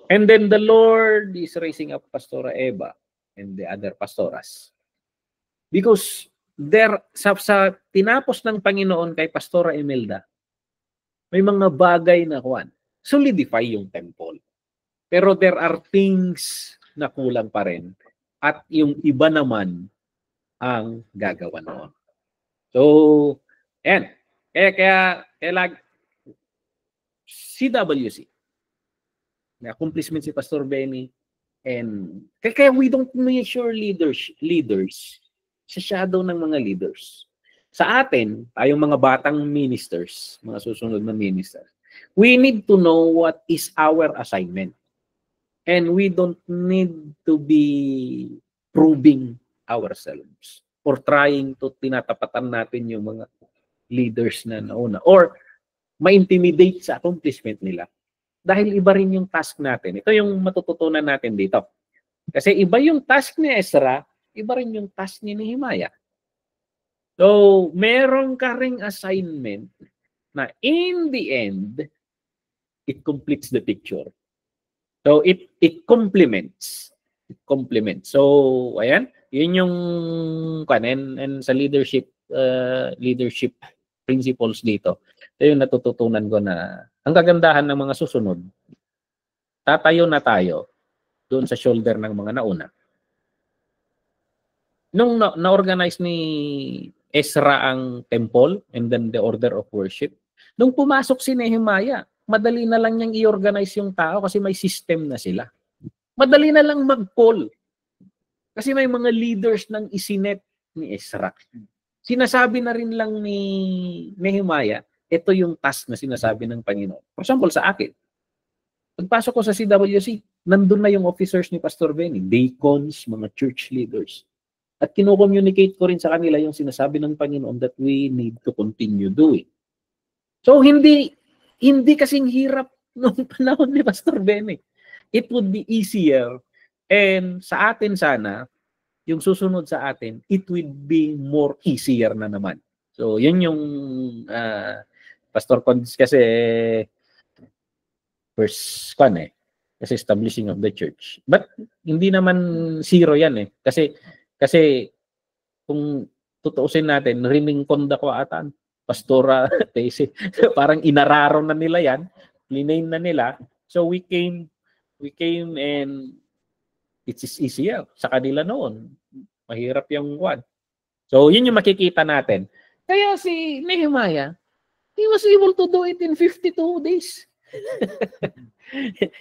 And then the Lord is raising up Pastora Eva and the other pastoras. Because sa tinapos ng Panginoon kay Pastora Imelda, may mga bagay na solidify yung temple. Pero there are things na kulang pa rin. At yung iba naman ang gagawa noon. So, ayan. Kaya CWC, na-accomplishment si Pastor Benny, and kaya we don't measure leaders sa shadow ng mga leaders. Sa atin, tayong mga batang ministers, mga susunod na ministers, we need to know what is our assignment. And we don't need to be proving ourselves or trying to tinatapatan natin yung mga leaders na nauna or ma-intimidate sa accomplishment nila. Dahil iba rin yung task natin. Ito yung matututunan natin dito. Kasi iba yung task ni Ezra, iba rin yung task ni Nehemiah. So, meron ka ring assignment na in the end, it completes the picture. So it complements. It complements. So ayan, yun yung and sa leadership principles dito. Ito yung natututunan ko na ang kagandahan ng mga susunod. Tatayo na tayo doon sa shoulder ng mga nauna. Nung na-organize ni Ezra ang temple and then the order of worship, nung pumasok si Nehemiah, madali na lang niyang i-organize yung tao kasi may system na sila. Madali na lang mag-call. Kasi may mga leaders ng isinet ni Ezra. Sinasabi na rin lang ni Nehemiah, ito yung task na sinasabi ng Panginoon. For example, sa akin, pagpasok ko sa CWC, nandun na yung officers ni Pastor Benny, deacons, mga church leaders. At kino-communicate ko rin sa kanila yung sinasabi ng Panginoon that we need to continue doing. So, hindi kasing hirap noong panahon ni Pastor Benny. It would be easier. And sa atin sana, yung susunod sa atin, it would be more easier na naman. So, yun yung Pastor Condes kasi first kasi establishing of the church. But hindi naman zero yan eh. Kasi kung tutuusin natin, riming konda ko atan. Pastora Tese. Parang inararo na nila yan. Liname na nila. So we came and it is easier sa kanila noon. Mahirap yung one. So yun yung makikita natin. Kaya si Nehemiah, he was able to do it in 52 days.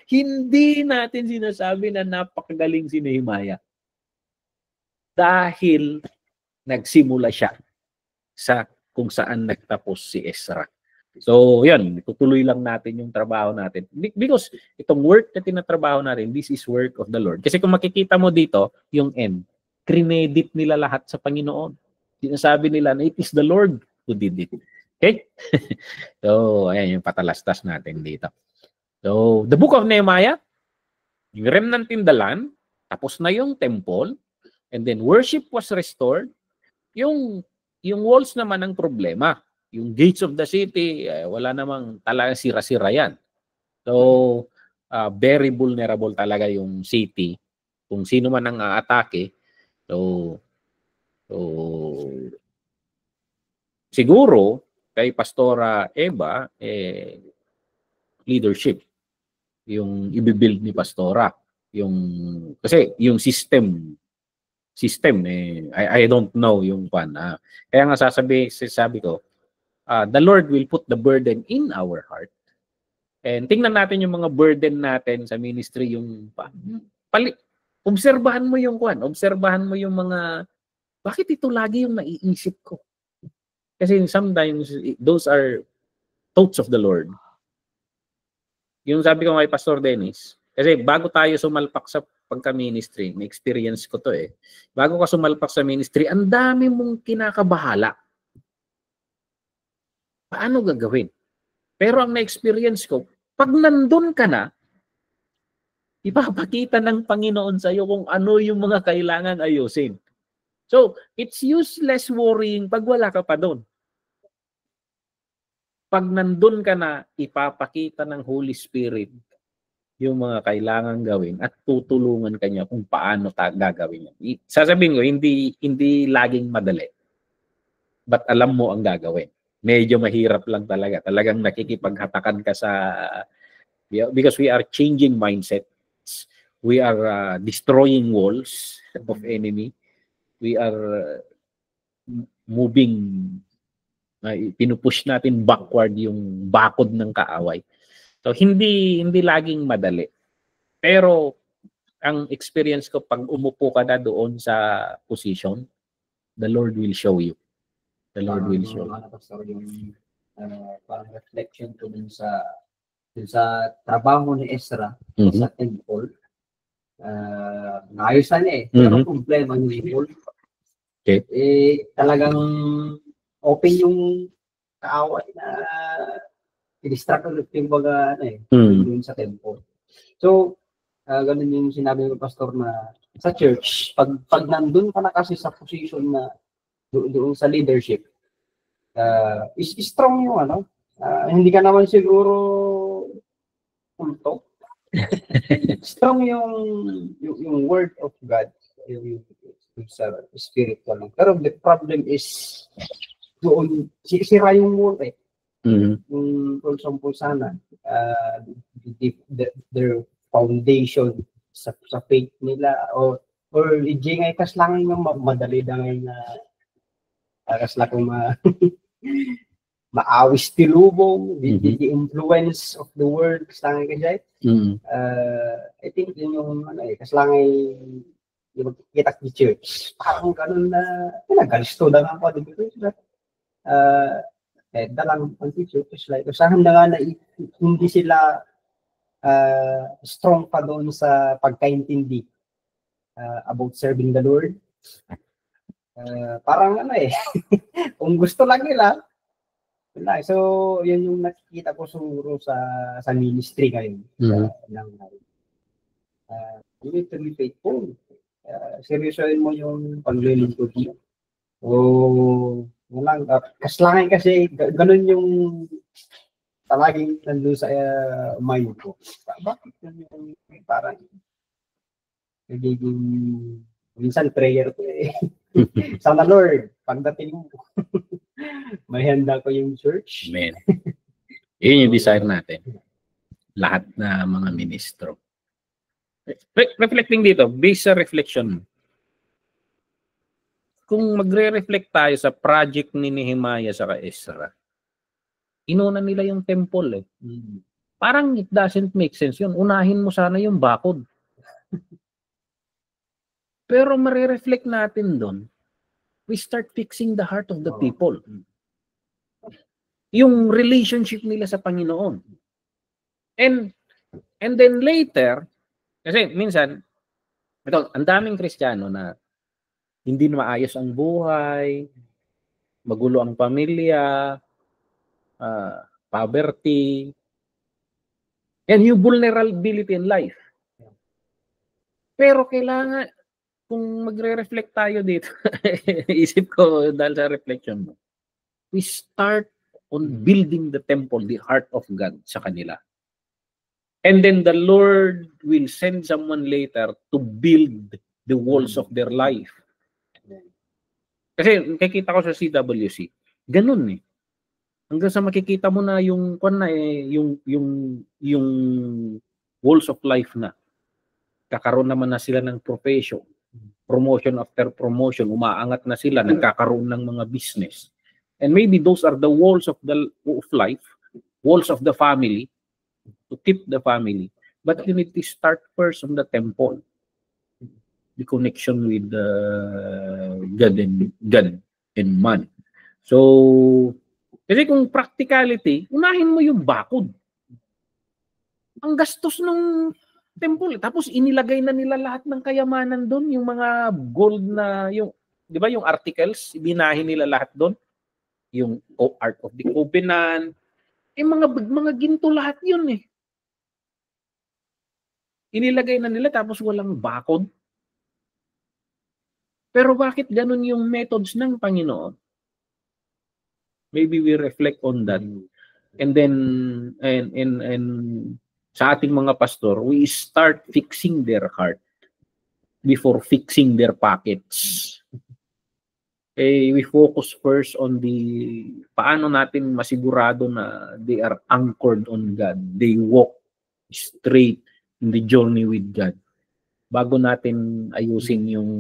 Hindi natin sinasabi na napakagaling si Nehemiah. dahil nagsimula siya sa kung saan nagtapos si Ezra. So, yun, tutuloy lang natin yung trabaho natin. Because itong work na tinatrabaho natin, this is work of the Lord. Kasi kung makikita mo dito, yung end, credit nila lahat sa Panginoon. Sinasabi nila na it is the Lord who did it. Okay? So, ayan yung patalastas natin dito. So, the book of Nehemiah, yung remnant in the land, tapos na yung temple, and then worship was restored. Yung walls naman ang problema. Yung gates of the city, wala namang talagang sira-sira yan. So, very vulnerable talaga yung city. Kung sino man ang aatake, so siguro, kay Pastora Eva, leadership. Yung ibibuild ni Pastora. Kasi yung system, I don't know yung pan. Kaya nga sabi ko, the Lord will put the burden in our heart. And tingnan natin yung mga burden natin sa ministry, obserbahan mo yung obserbahan mo yung mga, bakit ito lagi yung naiisip ko? Kasi sometimes, those are thoughts of the Lord. Yung sabi ko kay Pastor Dennis, kasi bago tayo sumalpak sa pagka-ministry, may experience ko to bago ka sumalpak sa ministry, ang dami mong kinakabahala. Paano gagawin? Pero ang na-experience ko, pag nandun ka na, ipapakita ng Panginoon sa iyo kung ano yung mga kailangan ayusin. So, it's useless worrying pag wala ka pa doon. Pag nandun ka na, ipapakita ng Holy Spirit yung mga kailangan gawin at tutulungan ka niya kung paano gagawin yan. Sasabihin ko, hindi laging madali. But alam mo ang gagawin. Medyo mahirap lang talaga. Talagang nakikipaghatakan ka because we are changing mindsets. We are destroying walls of enemy. We are moving, pinupush natin backward yung bakod ng kaaway. So hindi laging madali. Pero ang experience ko, pag umupo ka na doon sa position, the Lord will show you. The Lord will show. Yung parang reflection ko dun sa trabaho ni Ezra sa temple. Naayusan pero problema yung temple. Okay. Talagang open yung kaaway na i-distract yung baga dun sa temple. So, ganun yung sinabi ng pastor na sa church, pag nandun ka na kasi sa position na doon sa leadership, is strong yung hindi ka naman siguro ulto. Strong yung word of God, yung sa spiritual lang. Pero the problem is doon sira yung word Yung for example sana their foundation sa faith nila or ijingay kas lang yung madali dangay na aras lang kung maawis tilubong, the influence of the world kaslangan kasi. I think yun yung kaslangan yung magkikita sa church. Parang ganun na pinagalisto na nga po dito. Dalang ang teacher, like, usahan na nga na hindi sila strong pa doon sa pagkaintindi about serving the Lord. Parang kung gusto lang nila, so yun yung nakikita ko siguro sa ministry ngayon. You need to be faithful. Seryosoin mo yung paglilingkod mo. Walang kaslangan kasi ganun yung talaging nandun sa mind ko. Bakit yun yung parang nagiging minsan prayer ko sana Lord, pagdating mo may handa ko yung church. Amen. Yun yung desire natin. Lahat na mga ministro. Reflecting dito, based sa reflection, kung magre-reflect tayo sa project ni Nehemiah sa Ezra, inuna nila yung temple Parang it doesn't make sense yun. Unahin mo sana yung bakod. Pero marireflect natin doon, we start fixing the heart of the people. Yung relationship nila sa Panginoon. And then later, kasi minsan, ito, ang daming Kristiyano na hindi na maayos ang buhay, magulo ang pamilya, poverty, and yung vulnerability in life. Pero kailangan, kung magre-reflect tayo dito, isip ko dahil sa reflection mo, we start on building the temple, the heart of God sa kanila. And then the Lord will send someone later to build the walls of their life. Kasi nakikita ko sa CWC, ganun eh. Hanggang sa makikita mo na yung yung walls of life na. Kakaroon naman na sila ng profession, promotion after promotion, umaangat na sila, nagkakaroon ng mga business. And maybe those are the walls of life, walls of the family, to keep the family. But you need to start first on the temple, the connection with God and man. So, kasi kung practicality, unahin mo yung bakod. Ang gastos ng temple. Tapos inilagay na nila lahat ng kayamanan doon, yung mga gold na, yung, di ba yung articles, binahin nila lahat doon. Yung Art of the Covenant, mga ginto lahat yun eh. Inilagay na nila tapos walang bakod. Pero bakit ganun yung methods ng Panginoon? Maybe we reflect on that. And then, and sa ating mga pastor, we start fixing their heart before fixing their pockets. We focus first on the paano natin masigurado na they are anchored on God. They walk straight in the journey with God. Bago natin ayusin yung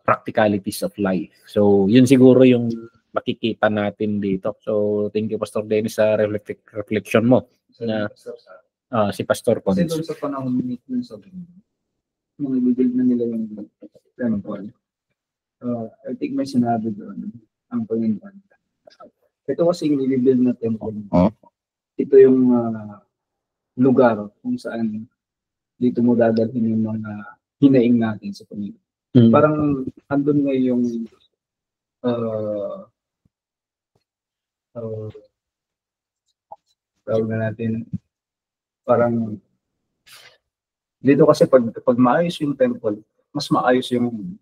practicalities of life. So, yun siguro yung makikita natin dito. So, thank you, Pastor Dennis, sa reflection mo. Na, si Pastor Cons. Kasi doon sa panahon ng sabi, nung i-build na nila yung temple, I think may sinabi doon ang Panginoon. Ito kasi yung i-build na temple. Ito yung lugar kung saan dito mo dadalhin yung mga hinaing natin sa Panginoon. Parang andun nga yung tawag na natin, parang dito kasi pag maayos yung temple, mas maayos yung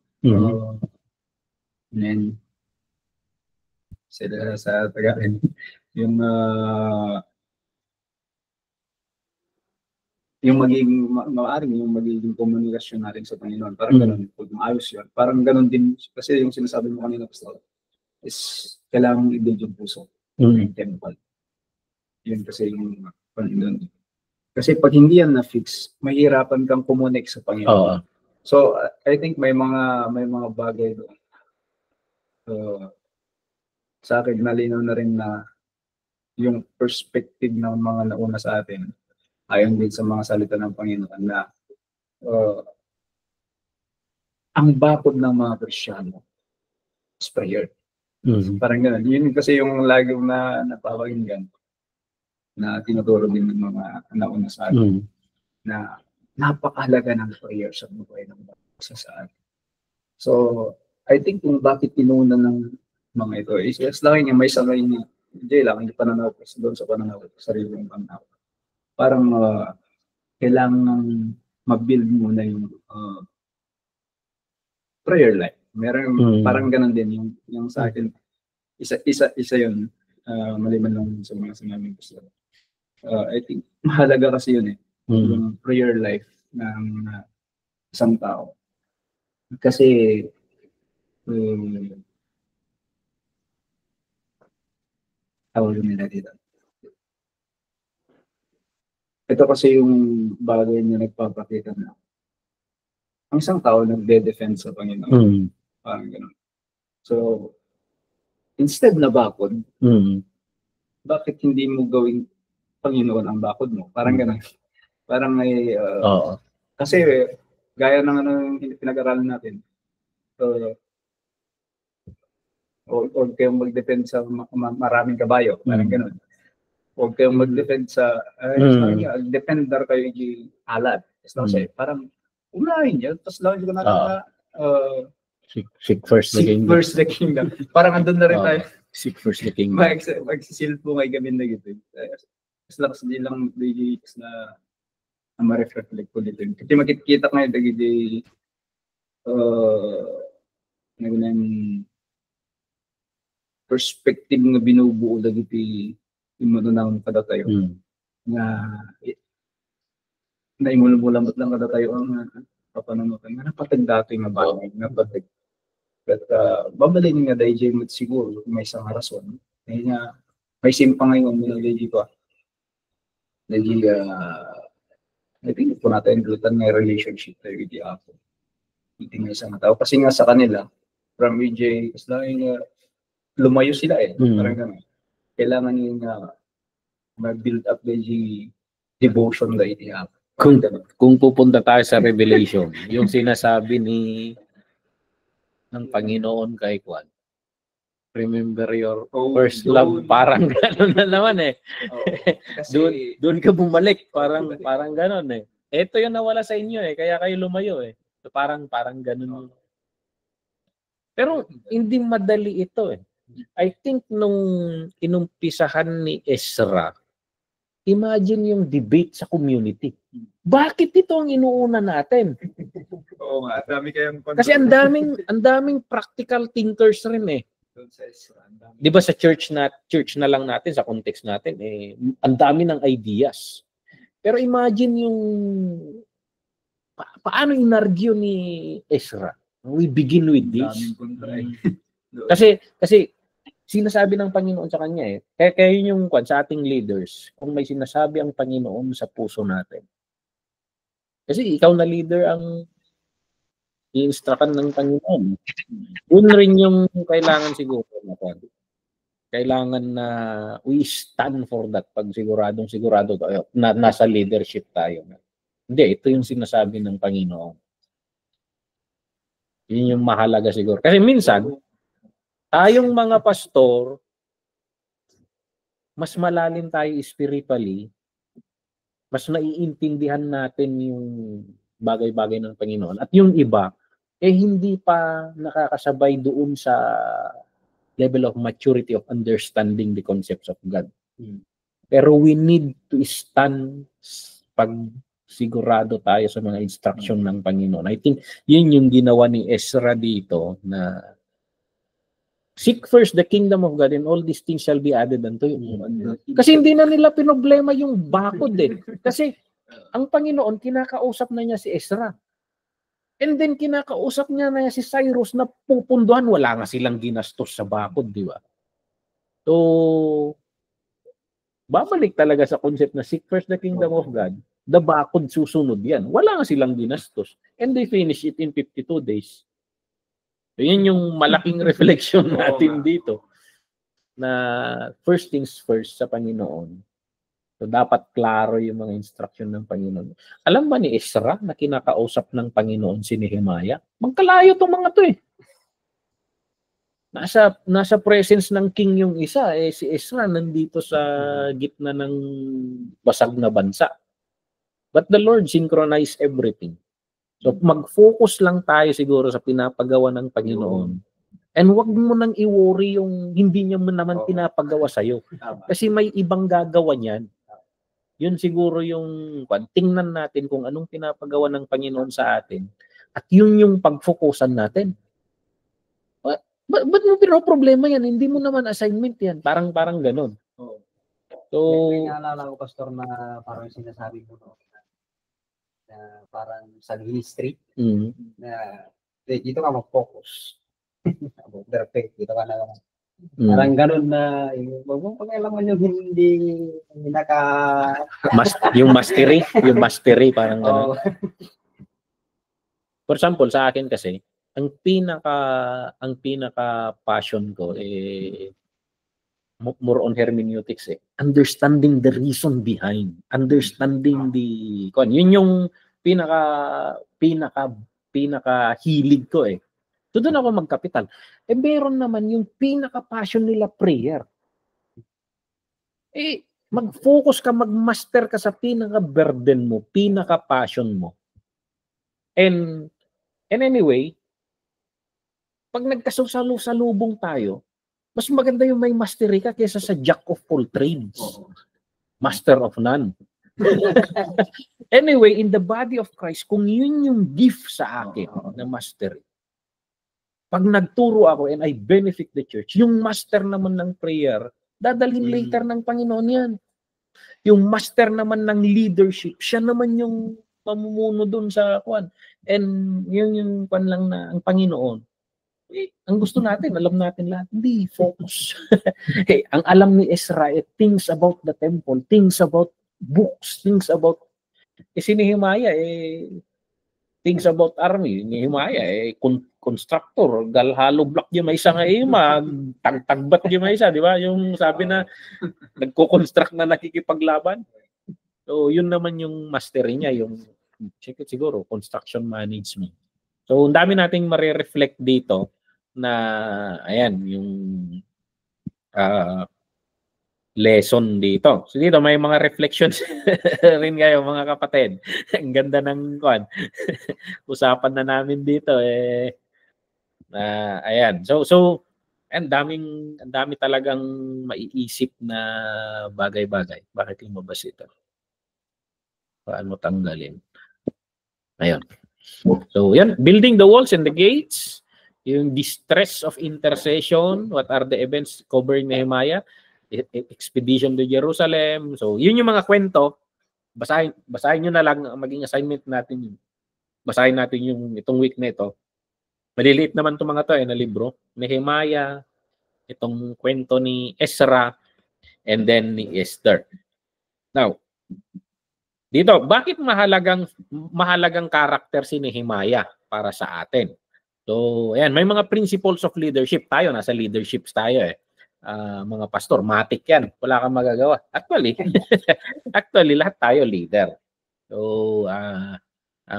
sila sa Tagalog yung magiging maaaring yung magiging komunikasyon natin sa Panginoon. Parang ganun, pag maayos yun. Parang ganun din, kasi yung sinasabi mo kanina, Pastor, is kailangan i-build yung puso ng temple. Yun kasi yung Panginoon. Kasi pag hindi yan na-fix, mahirapan kang kumonek sa Panginoon. So, I think may mga bagay doon. Sa akin, nalinaw na rin na yung perspective ng mga nauna sa atin, ayon din sa mga salita ng Panginoon na ang bakod ng mga Kristiyano is prayer. Parang gano'n. Yun kasi yung lagi na napapakinggan na tinuturo din ng mga nauna sa atin na napakahalaga ng prayer sa buhay ng bawat sa atin. So, I think kung bakit tinuna ng mga ito is laki niya may sakay niya. Hindi lang, hindi pananaw ko doon sa pananaw ko, sariling pananaw. Parang kailangan ma-build muna yung prayer life. Meron parang ganun din yung sa akin. Isa yun, maliban lang sa mga sinabing gusto. I think mahalaga kasi yun eh. Yung prayer life ng isang tao. Kasi tawag nila dito. Ito kasi yung bagay na nagpapakita na ang isang tao nagde-defend sa Panginoon. Parang gano'n. So, instead na bakod, bakit hindi mo gawing Panginoon ang bakod mo? Parang gano'n. Parang may, kasi gaya ng ano yung pinag-aralan natin. Huwag kayong mag-defend sa maraming kabayo, parang ganun. Huwag kayong mag-defend sa, defender kayo yung alat. Kasi parang, unahin niya, tapos lang ko natin Seek first the kingdom. first the kingdom. Parang andun na rin tayo. Seek first the kingdom. Magsisil po ngay gamin na gito. Tapos lang kasi lang na ma-reflect po dito. Kasi makikita ngayon dagiti perspective nga binubuo dagiti yung manunahon kada tayo. Na imulmulamot lang kada tayo ang papanunutan nga napatag dato yung bagay napatag. But babalin nga dahil mo siguro may isang rason. May simpang ngayon mo dahil pa. Dahil natin po natin lutan may relationship tayo with the Apo. Hindi nga isang tao. Kasi nga sa kanila, from EJ, kasi lang lumayo sila parang gano'n. Kailangan yung mag-build up the devotion na iti-app. Kung pupunta tayo sa Revelation, yung sinasabi ng Panginoon kay Juan, remember your first love, parang gano'n na naman doon ka bumalik, parang gano'n Ito yung nawala sa inyo kaya kayo lumayo So, parang gano'n. Pero hindi madali ito I think nung inumpisahan ni Ezra, imagine yung debate sa community. Bakit ito ang inuuna natin? Oo nga, dami kayong kasi ang daming practical thinkers rin Di ba sa church na lang natin, sa context natin, ang dami ng ideas. Pero imagine yung paano inargue ni Ezra. We begin with this. Kasi sinasabi ng Panginoon sa kanya kaya yun yung sa ating leaders, kung may sinasabi ang Panginoon sa puso natin. Kasi ikaw na leader ang i-instructan ng Panginoon. Yun rin yung kailangan siguro natin. Kailangan na we stand for that pag sigurado tayo na nasa leadership tayo. Hindi, ito yung sinasabi ng Panginoon. Yun yung mahalaga siguro. Kasi minsan, tayong mga pastor, mas malalim tayo spiritually, mas naiintindihan natin yung bagay-bagay ng Panginoon. At yung iba, hindi pa nakakasabay doon sa level of maturity of understanding the concepts of God. Pero we need to stand pag sigurado tayo sa mga instruction ng Panginoon. I think yun yung ginawa ni Ezra dito na seek first the kingdom of God and all these things shall be added unto you. Kasi hindi na nila pinoblema yung bakod Kasi ang Panginoon, kinakausap na niya si Ezra. And then kinakausap niya na si Cyrus na pupunduhan. Wala nga silang ginastos sa bakod, di ba? So, babalik talaga sa concept na seek first the kingdom of God. The bakod susunod yan. Wala nga silang ginastos. And they finish it in 52 days. So, yun yung malaking reflection natin dito. Na first things first sa Panginoon. So, dapat klaro yung mga instruction ng Panginoon. Alam ba ni Ezra na kinakausap ng Panginoon si Nehemiah? Magkalayo itong mga to Nasa presence ng king yung isa. Si Ezra nandito sa gitna ng basag na bansa. But the Lord synchronized everything. So, mag-focus lang tayo siguro sa pinapagawa ng Panginoon. And wag mo nang i-worry yung hindi niya mo naman pinapagawa sa'yo. Kasi may ibang gagawa niyan. Yun siguro yung tingnan natin kung anong pinapagawa ng Panginoon sa atin. At yun yung pag-focusan natin. Ba't mo pinoproblema yan? Hindi mo naman assignment yan. Parang ganun. So, may naalala ko, Pastor, na parang sinasabi mo na parang sa ministry na dito ka mag-focus about their faith, dito ka na parang ganun na wag mong pag-alaman yung hindi yung mastery parang ganun. For example, sa akin kasi ang pinaka passion ko more on hermeneutics understanding the reason behind, understanding yun yung pinaka hilig ko eh. So doon ako magkapital. Eh meron naman yung pinaka-passion nila prayer. Eh mag-focus ka, mag-master ka sa pinaka-burden mo, pinaka-passion mo. And anyway, pag nagkasalubong tayo, mas maganda yung may mastery ka kaysa sa jack of all trades. Master of none. Anyway, in the body of Christ, kung yun yung gift sa akin na mastery, pag nagturo ako and I benefit the church, yung master naman ng prayer, dadalhin later ng Panginoon yan. Yung master naman ng leadership, siya naman yung mamumuno dun sa kwan. And yun yung kwan lang na ang Panginoon. Eh, ang gusto natin, alam natin lahat, hindi, focus. Hey, ang alam ni Ezra, things about the temple, things about books, things about, si Nehemiah, things about army, Nehemiah, constructor, galhalo block yung may isa nga tagbat yung may isa, di ba? Yung sabi na, nagko-construct na nakikipaglaban. So, yun naman yung mastery niya, yung, siguro, construction management. So, ang dami nating marireflect dito na, ayan, yung lesson dito. So, dito may mga reflections rin kayo, mga kapatid. Ang ganda ng kwan. Usapan na namin dito, ayan. So, ang dami talagang maiisip na bagay-bagay. Bakit lumabas ito? Paano tanggalin? Ayun. So, yan. Building the walls and the gates. Yung distress of intercession. What are the events covering Nehemiah? Expedition to Jerusalem. So, yun yung mga kwento. Basahin nyo na lang. Maging assignment natin. Basahin natin yung itong week na ito. Maliliit naman itong mga to na libro. Nehemiah, itong kwento ni Ezra, and then ni Esther. Now, dito, bakit mahalagang karakter si Nehemiah para sa atin? So, ayan, may mga principles of leadership tayo. Nasa leaderships tayo mga pastor, matik yan. Wala kang magagawa. Actually, lahat tayo leader. So,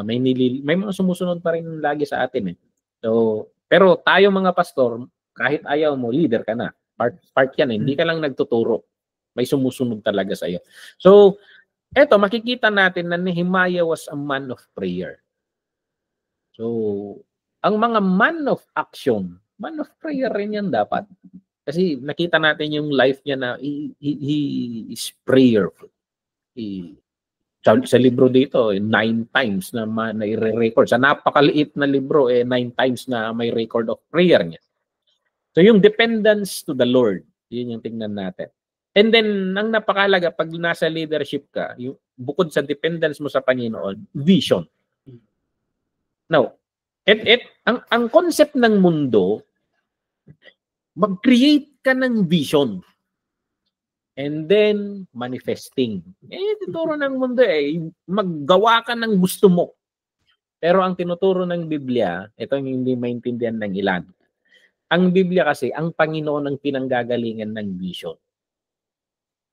may mga sumusunod pa rin lagi sa atin So, pero tayo mga pastor, kahit ayaw mo, leader ka na. Part yan Hindi ka lang nagtuturo. May sumusunod talaga sa iyo. So, eto, makikita natin na Nehemiah was a man of prayer. So, ang mga man of action, man of prayer rin yan dapat. Kasi nakita natin yung life niya na he is prayerful. Sa libro dito, 9 times na nai-record. Sa napakaliit na libro, 9 times na may record of prayer niya. So yung dependence to the Lord, yun yung tingnan natin. And then, ang napakalaga, pag nasa leadership ka, yung, bukod sa dependence mo sa Panginoon, vision. Now, ang concept ng mundo, mag-create ka ng vision. And then, manifesting. Tinuturo ng mundo maggawa ka ng gusto mo. Pero ang tinuturo ng Biblia, ito yung hindi maintindihan ng ilan. Ang Biblia kasi, ang Panginoon ang pinanggagalingan ng vision.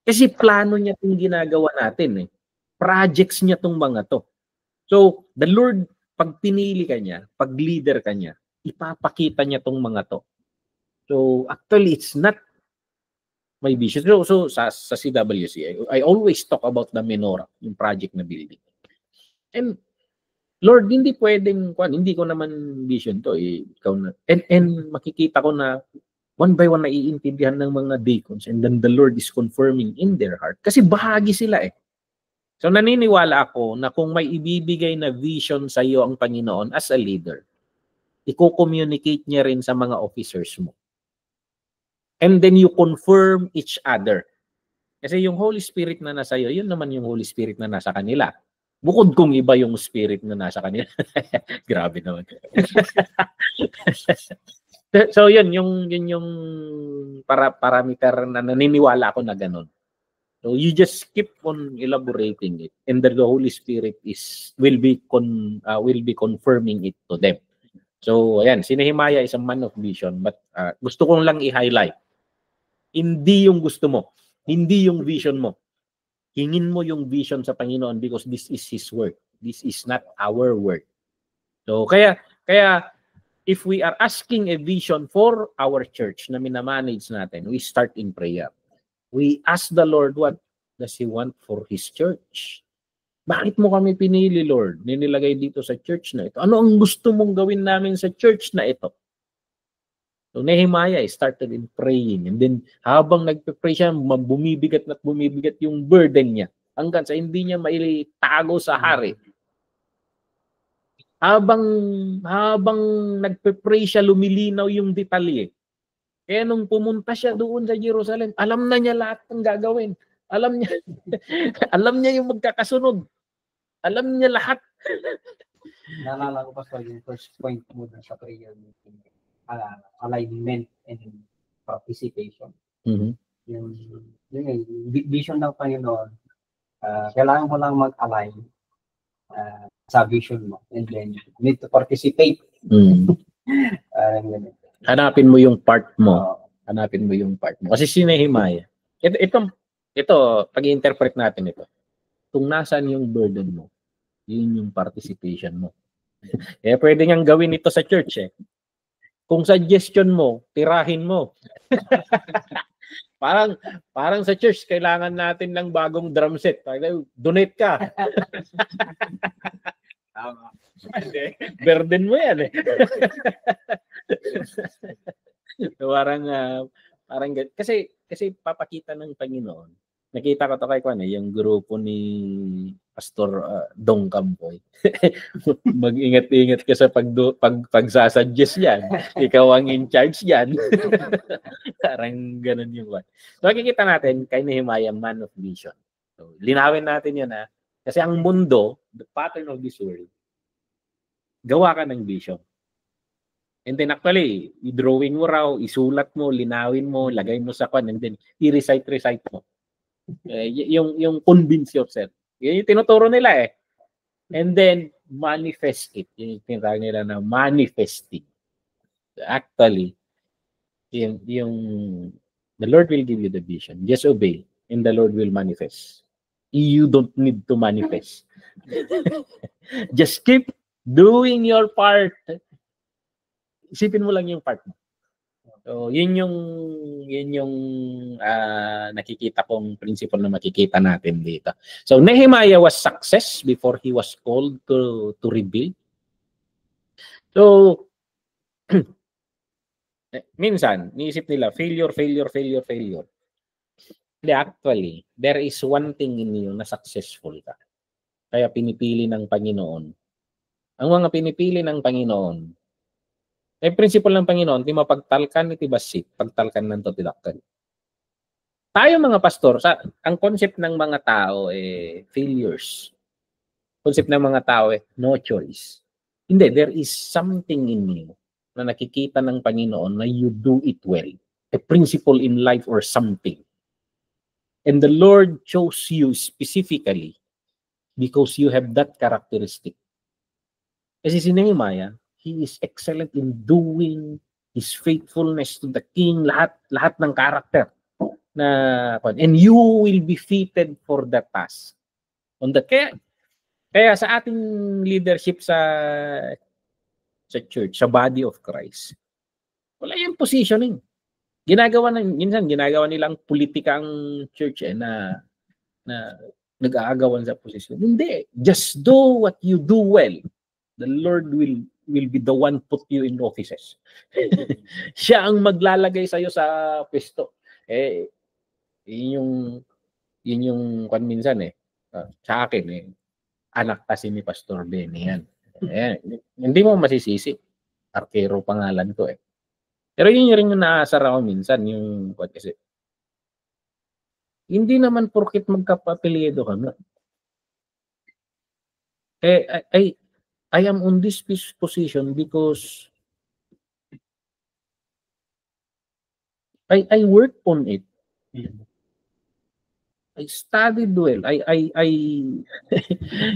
Kasi plano niya itong ginagawa natin. Projects niya itong mga to. So, the Lord, pag pinili ka niya, pag leader ka niya, ipapakita niya itong mga to. So, actually, it's not my vision. So sa CWC, I always talk about the menorah, yung project na building. And Lord, hindi pwedeng, hindi ko naman vision to. Ikaw na. And makikita ko na one by one naiintindihan ng mga deacons, and then the Lord is confirming in their heart. Kasi bahagi sila So naniniwala ako na kung may ibibigay na vision sa iyo ang Panginoon as a leader, i-communicate niya rin sa mga officers mo. And then you confirm each other. Kasi yung Holy Spirit na nasa iyo, yun naman yung Holy Spirit na nasa kanila. Bukod kung iba yung Spirit na nasa kanila. Grabe naman. So yun yung parameter na naniniwala ako na ganun. So you just keep on elaborating it, and the Holy Spirit will be confirming it to them. So ayan, si Nehemiah is a man of vision, but gusto kong lang i-highlight. Hindi yung gusto mo, hindi yung vision mo. Hingin mo yung vision sa Panginoon because this is His work. This is not our work. So kaya if we are asking a vision for our church na minamanage natin, we start in prayer. We ask the Lord what does He want for His church. Bakit mo kami pinili, Lord? Ninilagay dito sa church na ito. Ano ang gusto mong gawin namin sa church na ito? So Nehemiah started in praying, and then habang nagpe-pray siya, bumibigat at bumibigat yung burden niya hanggang sa hindi niya maitago sa hari. Habang nagpe-pray siya, lumilinaw yung detalye. Kaya nung pumunta siya doon sa Jerusalem, alam na niya lahat ng gagawin. Alam niya alam niya yung magkakasunod. Alam niya lahat. Naalala ko pa yung first point mo dun sa prayer meeting. Alignment and participation. Yung vision ng Panginoon, kailangan mo lang mag-align sa vision mo, and then you need to participate. Hanapin mo yung part mo. Hanapin mo yung part mo. Kasi si Nehemiah, ito pag-i-interpret natin ito. Kung nasaan yung burden mo, yun yung participation mo. Kaya pwede niyang gawin ito sa church eh. Kung suggestion mo, tirahin mo. parang sa church, kailangan natin ng bagong drum set. Donate ka. Burden mo yan eh. parang kasi papakita ng Panginoon. Nakita ko to kay Kwan yung grupo ni Pastor Dong Campoy. Mag-ingat-ingat ka sa pagsasuggest yan. Ikaw ang in charge yan. Parang ganun yung one. So makikita natin kay Nehemiah, man of vision. So, linawin natin yan ha. Kasi ang mundo, the pattern of this world, gawa ka ng vision. And then actually, i-drawing mo raw, isulat mo, linawin mo, lagay mo sa kwan, and then i-recite mo. Yung convince yourself. Yun yung tinuturo nila eh. And then, manifest it. Yung tinatawag nila na manifesting. Actually, the Lord will give you the vision. Just obey, and the Lord will manifest. You don't need to manifest. Just keep doing your part. Isipin mo lang yung part mo. So, yun yung nakikita kong principle na makikita natin dito. So, Nehemiah was success before he was called to rebuild. So, minsan, niisip nila, failure. Hindi, actually, there is one thing in you na successful ka. Kaya pinipili ng Panginoon. Ang mga pinipili ng Panginoon, may principle ng Panginoon, di mapagtalkan, iti basit, pagtalkan ng totidaktan. Tayo mga pastor, ang concept ng mga tao failures. Concept ng mga tao no choice. Hindi, there is something in you na nakikita ng Panginoon na you do it well. A principle in life or something. And the Lord chose you specifically because you have that characteristic. Kasi si Nehemiah, he is excellent in doing his faithfulness to the king, lahat ng character na, and you will be fitted for that task. Kaya sa ating leadership sa church, sa body of Christ, wala yung positioning. Minsan ginagawa nilang politika ang church na nag-aagawan sa position. Hindi. Just do what you do well. The Lord will be the one put you in offices. Siya ang maglalagay sa iyo sa pwesto. Yun yung minsan sa akin anak kasi ni Pastor Benny yan. Hindi mo masisisi. Arkero pangalan ko Pero yun rin yung naasar ako minsan yung kasi hindi naman porket magkapapelyedo kami. I am on this position because I worked on it. I studied well.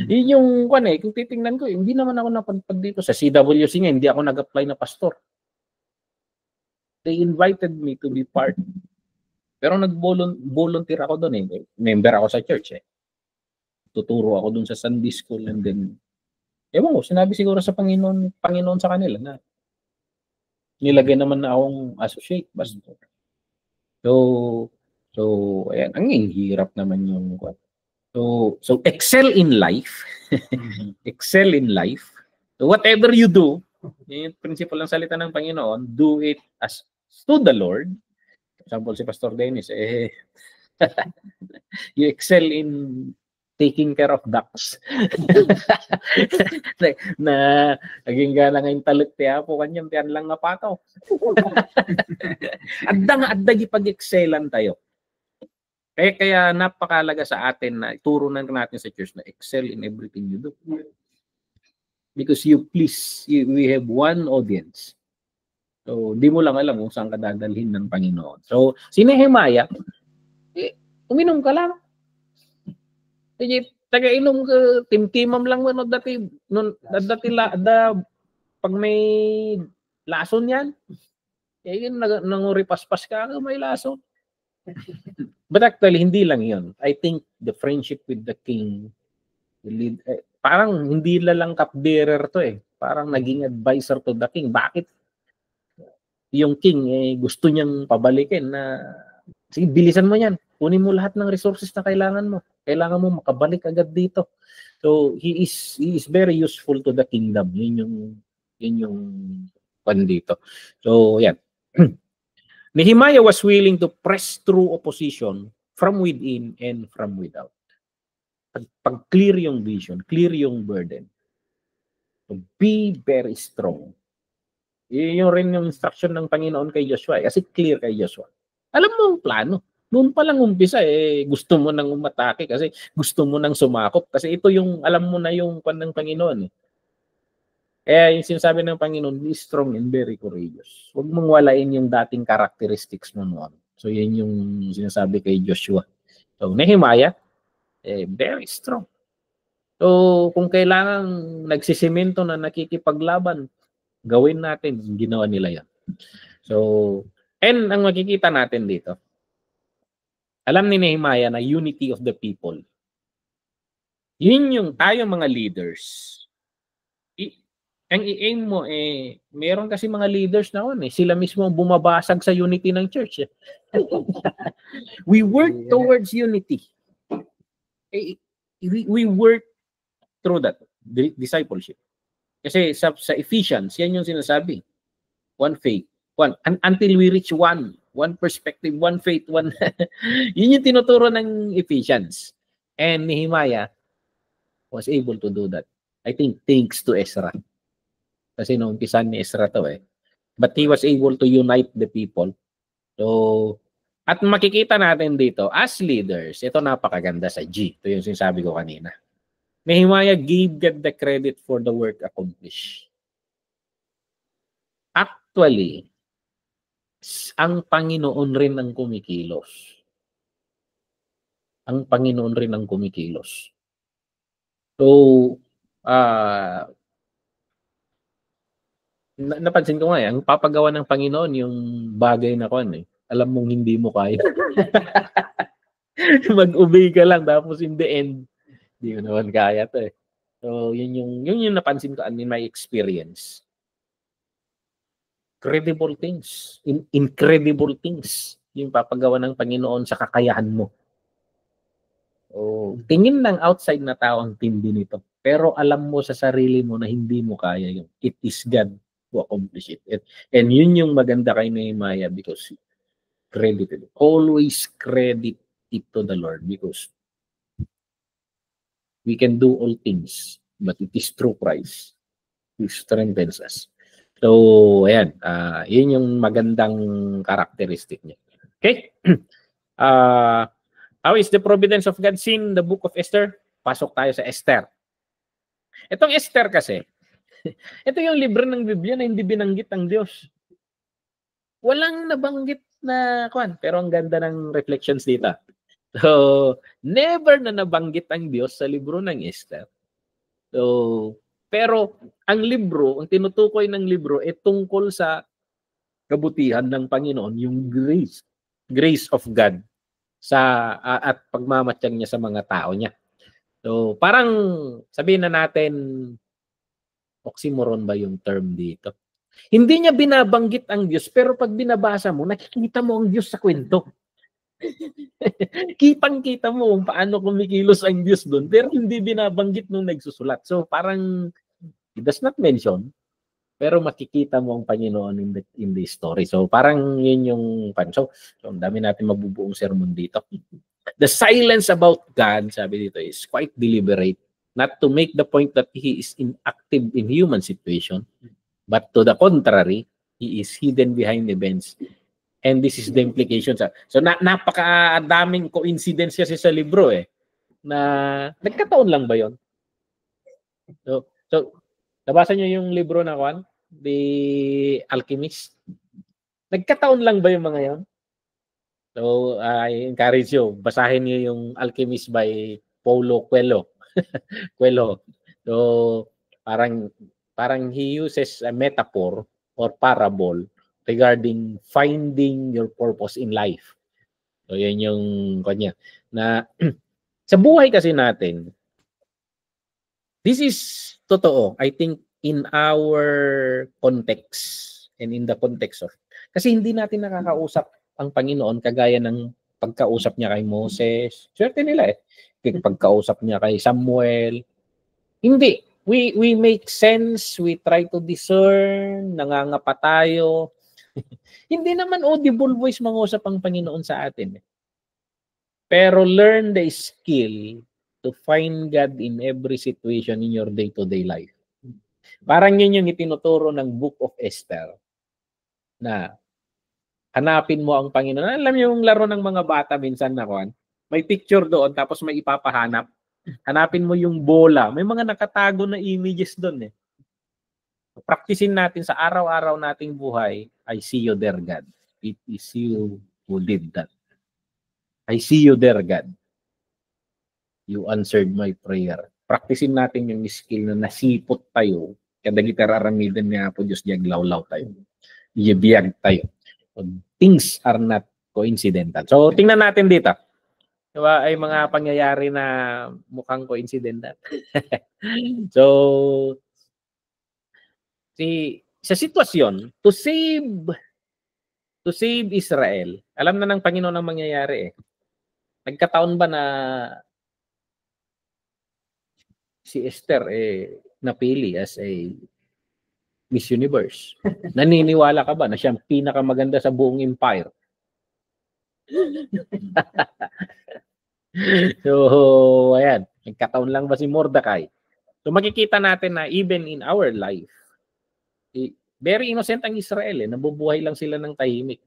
Yun yung kung titingnan ko, hindi naman ako napadpad dito sa CWC nga, hindi ako nag-apply na pastor. They invited me to be part. Pero nag-volunteer ako doon Member ako sa church tuturo ako dun sa Sunday school and then, ewan ko, sinabi siguro sa Panginoon sa kanila na nilagay naman na akong associate pastor. So, ayan, ang hirap naman yung, so excel in life. Excel in life. So whatever you do, yung principle ng salita ng Panginoon, do it as to the Lord. For example, si Pastor Dennis, you excel in taking care of ducks. na naging gala ngayong talit tiya po kanyang tiyan lang nga pataw. Adda ipag-excelan tayo. Kaya napakalaga sa atin na ituro na natin sa church na excel in everything you do. Because we have one audience. So, di mo lang alam kung saan ka dadalhin ng Panginoon. So, si Nehemiah, uminom ka lang. Taga-inom ka, timtimam lang mo dati pag may lason yan, nanguripaspas ka, may lason. But actually, hindi lang yun. I think the friendship with the king, parang hindi lang cupbearer to eh. Parang naging advisor to the king. Bakit? Yung king gusto niyang pabalikin na, sige, bilisan mo yan. Kunin mo lahat ng resources na kailangan mo. Kailangan mo makabalik agad dito. So, he is very useful to the kingdom. Yun yung pan dito. So, yan. Nehemiah was willing to press through opposition from within and from without. Pag-clear yung vision, clear yung burden. So be very strong. Yun rin yung instruction ng Panginoon kay Joshua. Kasi clear kay Joshua. Alam mo ang plano. Noon pa lang umpisa, gusto mo nang umatake kasi gusto mo nang sumakop. Kasi ito yung, alam mo na yung pan ng Panginoon. Kaya yung sinasabi ng Panginoon, be strong and very courageous. Huwag mong walain yung dating characteristics mo noon. So, yan yung sinasabi kay Joshua. So, Nehemiah, very strong. So, kung kailangan nagsisimento na nakikipaglaban, gawin natin. Ginawa nila yan. So, and ang makikita natin dito, alam ni Nehemiah na unity of the people. Yun yung tayo mga leaders. Ang i-aim mo meron kasi mga leaders na sila mismo bumabasag sa unity ng church. We work towards unity. We work through that discipleship. Kasi sa Ephesians, yan yung sinasabi. One faith, until we reach one perspective, one faith, one. Yun yung tinuturo ng Ephesians. And Nehemiah was able to do that. I think thanks to Ezra. Kasi nung umpisan ni Ezra to But he was able to unite the people. So, at makikita natin dito, as leaders, ito napakaganda sa G. Ito yung sinasabi ko kanina. Nehemiah gave God the credit for the work accomplished. Actually, ang Panginoon rin ang kumikilos. Ang Panginoon rin ang kumikilos. So, napansin ko nga ang papagawa ng Panginoon yung bagay na alam mong hindi mo kaya. Mag-obey ka lang tapos in the end, hindi ko naman kaya to So, yun yung napansin ko in my experience. Credible things. Incredible things yung papagawa ng Panginoon sa kakayahan mo. So, tingin ng outside na tao ang tindi nito. Pero alam mo sa sarili mo na hindi mo kaya yun. It is God to accomplish it. And yun yung maganda kay Nehemiah because credited. Always credit it to the Lord because we can do all things, but it is through Christ who strengthens us. So, ayan. Yun yung magandang characteristic niya. Okay? How is the providence of God seen in the book of Esther? Pasok tayo sa Esther. Itong Esther kasi, ito yung libro ng Biblia na hindi binanggit ang Diyos. Walang nabanggit na pero ang ganda ng reflections dito. So, never na nabanggit ang Diyos sa libro ng Esther. So, pero ang libro, ang tinutukoy ng libro tungkol sa kabutihan ng Panginoon, yung grace of God sa at pagmamatyag niya sa mga tao niya. So, parang sabihin na natin, oxymoron ba yung term dito? Hindi niya binabanggit ang Diyos, pero pag binabasa mo, nakikita mo ang Diyos sa kwento. Kitang-kita mo kung paano kumikilos ang Diyos doon, pero hindi binabanggit nung nagsusulat. So, parang, it does not mention, pero makikita mo ang Panginoon in the story. So, parang yun yung pan. So ang dami natin mabubuong sermon dito. The silence about God, sabi dito, is quite deliberate. Not to make the point that He is inactive in human situation, but to the contrary, He is hidden behind events. And this is the implication. So napakadaming coincidence kasi sa libro na nagkataon lang ba yon? So nabasa niyo yung libro na Juan, The Alchemist? Nagkataon lang ba yung mga yon? So I encourage you, basahin niyo yung Alchemist by Paulo Coelho. Coelho. So parang he uses a metaphor or parable regarding finding your purpose in life. So yan yung kanya na sa buhay kasi natin, this is totoo. I think in our context and in the context of, kasi hindi natin nakakausap ang Panginoon kagaya ng pagkausap niya kay Moses. Swerte nila pagkausap niya kay Samuel. Hindi. We make sense, we try to discern, nangangapa tayo. Hindi naman audible voice mangusap ang Panginoon sa atin. Pero learn the skill to find God in every situation in your day-to-day life. Parang yun yung itinuturo ng Book of Esther. Na hanapin mo ang Panginoon. Alam niyo yung laro ng mga bata minsan na kuwan? May picture doon tapos may ipapahanap. Hanapin mo yung bola. May mga nakatago na images doon Practicein natin sa araw-araw nating buhay. I see you there, God. It is you who did that. I see you there, God. You answered my prayer. Practicein natin yung skill na nasipot tayo. Kada gitar aramidan niya po Diyos diaglawlaw tayo. Iyabiyag tayo. So, things are not coincidental. So, tingnan natin dito. Diba, ay mga pangyayari na mukhang coincidental. So, sa sitwasyon, to save Israel, alam na ng Panginoon ang mangyayari Nagkataon ba na si Esther napili as a Miss Universe? Naniniwala ka ba na siya ang pinakamaganda sa buong empire? So, ayan. Nagkataon lang ba si Mordecai? So, makikita natin na even in our life, very innocent ang Israel. Nabubuhay lang sila ng tahimik.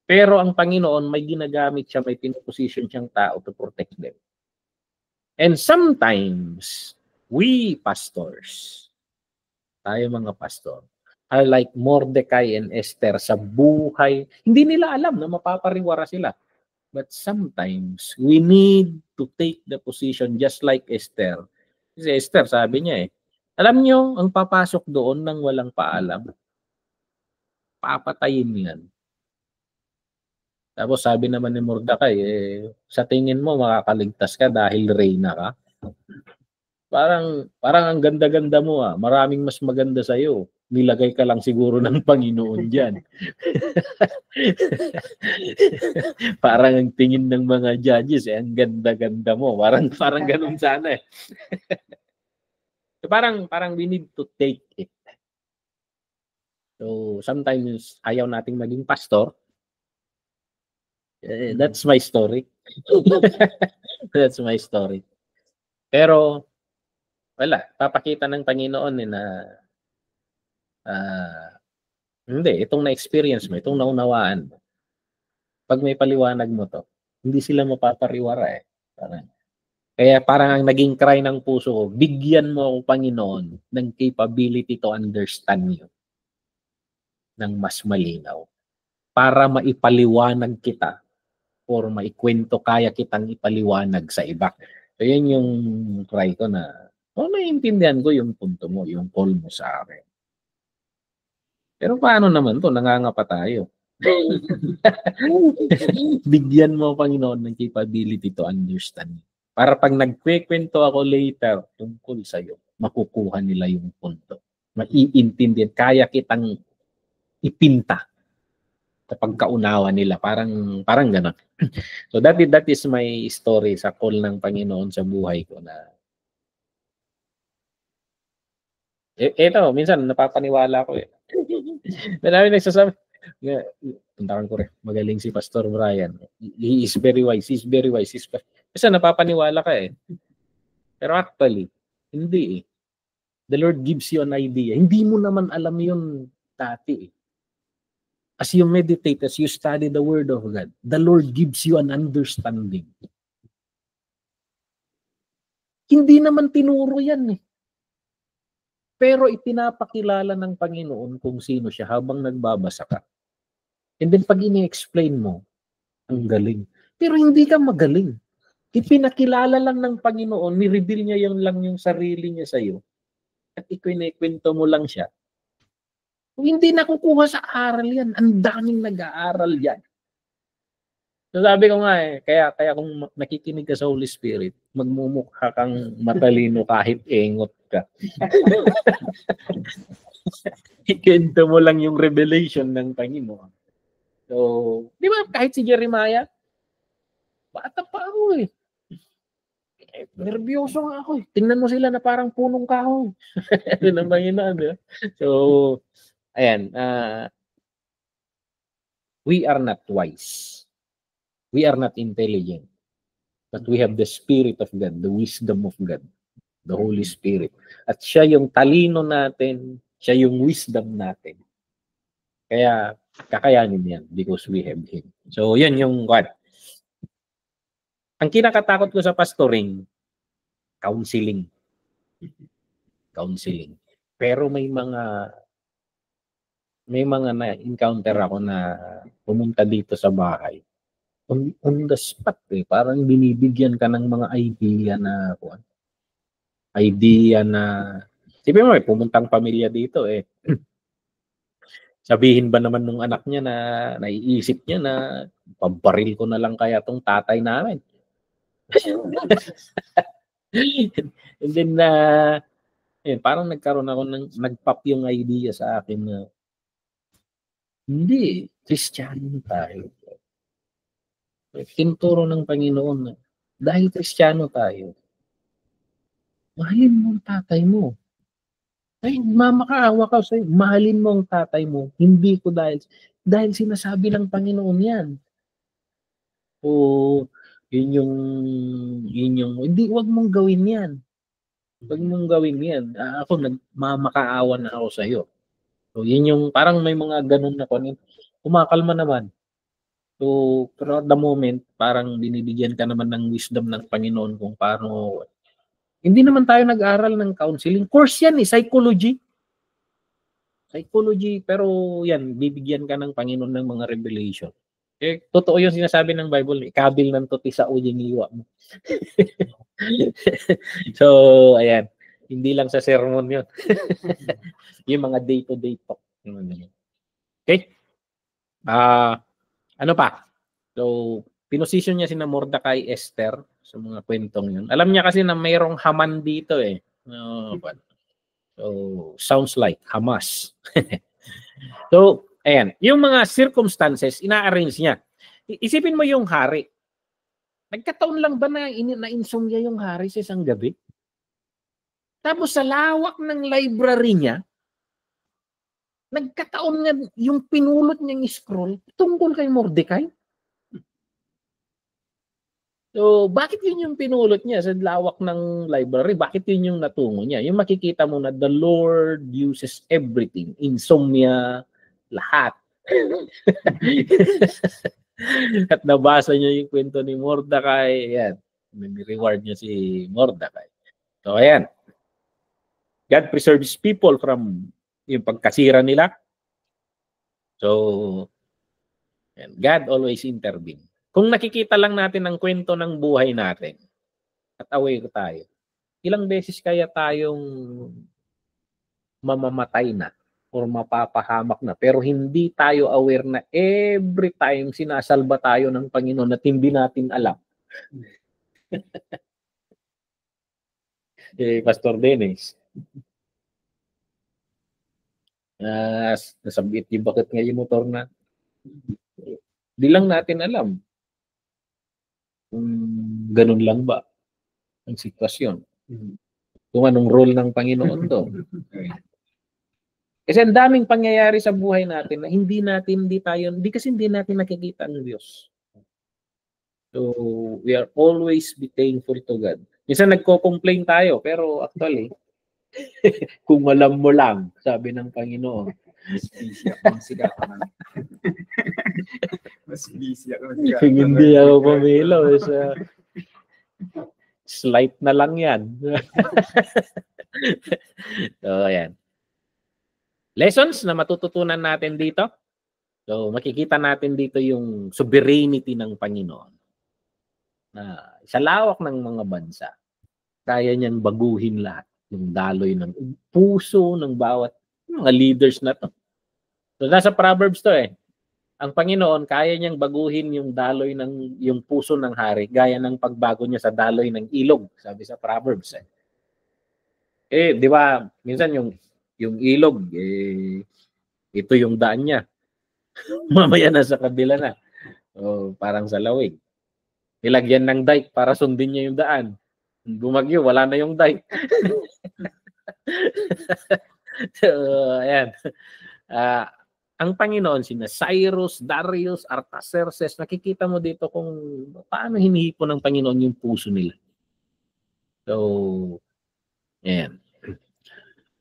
Pero ang Panginoon, may ginagamit siya, may pinoposition siyang tao to protect them. And sometimes, we pastors, tayo mga pastor, are like Mordecai and Esther sa buhay. Hindi nila alam na mapapariwara sila. But sometimes, we need to take the position just like Esther. Kasi Esther, sabi niya alam niyo, ang papasok doon nang walang paalam, papatayin yan. Tapos sabi naman ni Mordecai, sa tingin mo makakaligtas ka dahil reyna ka? Parang ang ganda-ganda mo maraming mas maganda sa iyo. Nilagay ka lang siguro ng Panginoon diyan. Parang ang tingin ng mga judges ang ganda-ganda mo. Parang ganoon sana So parang we need to take it. So sometimes ayaw nating maging pastor. That's my story. That's my story. Pero wala, papakita ng Panginoon na hindi, itong na-experience mo, itong naunawaan mo. Pag may paliwanag mo to, hindi sila mapapariwara Kaya parang ang naging cry ng puso ko, bigyan mo ako, Panginoon, ng capability to understand you ng mas malinaw para maipaliwanag kita or maikwento kaya kitang ipaliwanag sa iba. So yan yung cry ko na naiintindihan ko yung punto mo, yung call mo sa akin. Pero paano naman to? Nangangapa tayo. Bigyan mo, Panginoon, ng capability to understand. Para pag nagkwekwento ako later tungkol sa'yo, makukuha nila yung punto. Maiintindihan, kaya kitang ipinta sa pagkaunawa nila. Parang gano'n. So that is my story sa call ng Panginoon sa buhay ko na eto, minsan napapaniwala ko eh. Marami nagsasabi, puntakan ko rin, magaling si Pastor Brian. He is very wise, he's very wise. Kasi napapaniwala ka eh. Pero actually, hindi eh. The Lord gives you an idea. Hindi mo naman alam yun dati eh. As you meditate, as you study the Word of God, the Lord gives you an understanding. Hindi naman tinuro yan eh. Pero ipinapakilala ng Panginoon kung sino siya habang nagbabasa ka. And then pag ini-explain mo, ang galing. Pero hindi ka magaling. Ipinakilala lang ng Panginoon, ni-reveal niya lang yung sarili niya sa'yo. At ikwento mo lang siya. Kung hindi nakukuha sa aral yan, ang daming nag-aaral yan. So sabi ko nga eh, kaya kung nakikinig ka sa Holy Spirit, magmumukha kang matalino kahit engot ka. Ikwento mo lang yung revelation ng Panginoon. So, di ba kahit si Jeremiah, bata pa ako eh. Nervyoso nga ako eh. Tingnan mo sila na parang punong kahoy. Ano ng Panginoon. Eh? So, ayan. We are not wise. We are not intelligent. But we have the Spirit of God, the wisdom of God, the Holy Spirit. At siya yung talino natin, siya yung wisdom natin. Kaya, kakayanin yan because we have Him. So, yan yung what? Ang kinakatakot ko sa pastoring, counseling. Counseling. Pero may mga na-encounter ako na pumunta dito sa bahay. On the spot eh. Parang binibigyan ka ng mga idea na sabi mo pumuntang pamilya dito eh. Sabihin ba naman nung anak niya na naiisip niya na pabaril ko na lang kaya tong tatay namin. And then parang nagkaroon ako nagpop yung idea sa akin na hindi, Kristiyano tayo. Tinuturo ng Panginoon na dahil Kristiyano tayo, mahalin mo ang tatay mo. Ay, mamakaawa ka sa'yo. Mahalin mo ang tatay mo. Hindi ko dahil sinasabi ng Panginoon yan. O, yun yung, hindi, wag mong gawin yan. Wag mong gawin yan. Ako, nagmamakaawa na ako sa'yo. So, yun yung, parang may mga ganun na kunin. Kumakalma naman. So, pero at the moment, parang binibigyan ka naman ng wisdom ng Panginoon kung paano. Hindi naman tayo nag-aral ng counseling. Course yan eh, psychology. Psychology, pero yan, bibigyan ka ng Panginoon ng mga revelation. Eh, totoo yung sinasabi ng Bible, ikabil ng tuti sa uying liwa mo. So, ayan. Hindi lang sa sermon yun. Yung mga day-to-day talk. Okay? Ano pa? So, pinosisyon niya si Mordecai Esther sa mga kwentong yun. Alam niya kasi na mayroong Haman dito eh. So, sounds like Hamas. So, ayan. Yung mga circumstances, ina-arrange niya. Isipin mo yung hari. Nagkataon lang ba na na-insomnia yung hari sa isang gabi? Tapos sa lawak ng library niya, nagkataon nga yung pinulot niyang scroll tungkol kay Mordecai. So, bakit yun yung pinulot niya sa lawak ng library? Bakit yun yung natungo niya? Yung makikita mo na the Lord uses everything. Insomnia, lahat. At nabasa niya yung kwento ni Mordecai. Ayan. May reward niya si Mordecai. So, ayan. God preserves people from yung pagkasira nila. So, and God always intervene. Kung nakikita lang natin ang kwento ng buhay natin at aware tayo, ilang beses kaya tayong mamamatay na o mapapahamak na pero hindi tayo aware na every time sinasalba tayo ng Panginoon at hindi natin alam. Pastor Dennis. Nasabit yung bakit nga yung motor na. Di lang natin alam kung ganun lang ba ang sitwasyon. Kung anong role ng Panginoon doon. Kasi ang daming pangyayari sa buhay natin na hindi natin nakikita ang Diyos. So, we are always be thankful to God. Minsan nagko-complain tayo, pero actually, kung alam mo lang, sabi ng Panginoon. Mas busy ako magsigatan. Mas busy ako magsigatan. Kung hindi ako pumilo, slight na lang yan. So, ayan. Lessons na matututunan natin dito. So, makikita natin dito yung sovereignty ng Panginoon. Na sa lawak ng mga bansa, kaya niyang baguhin lahat. Yung daloy ng puso ng bawat mga leaders na to. So, nasa Proverbs to eh. Ang Panginoon, kaya niyang baguhin yung daloy ng yung puso ng hari, gaya ng pagbago niya sa daloy ng ilog, sabi sa Proverbs eh. Di ba, minsan yung ilog, ito yung daan niya. Mamaya na sa kabila na. Parang sa lawig. Nilagyan ng dike para sundin niya yung daan. Bumagyo, wala na yung dike. So, ayan. Ang Panginoon, sina Cyrus, Darius, Artaxerxes, nakikita mo dito kung paano hinihipon ng Panginoon yung puso nila. So, ayan.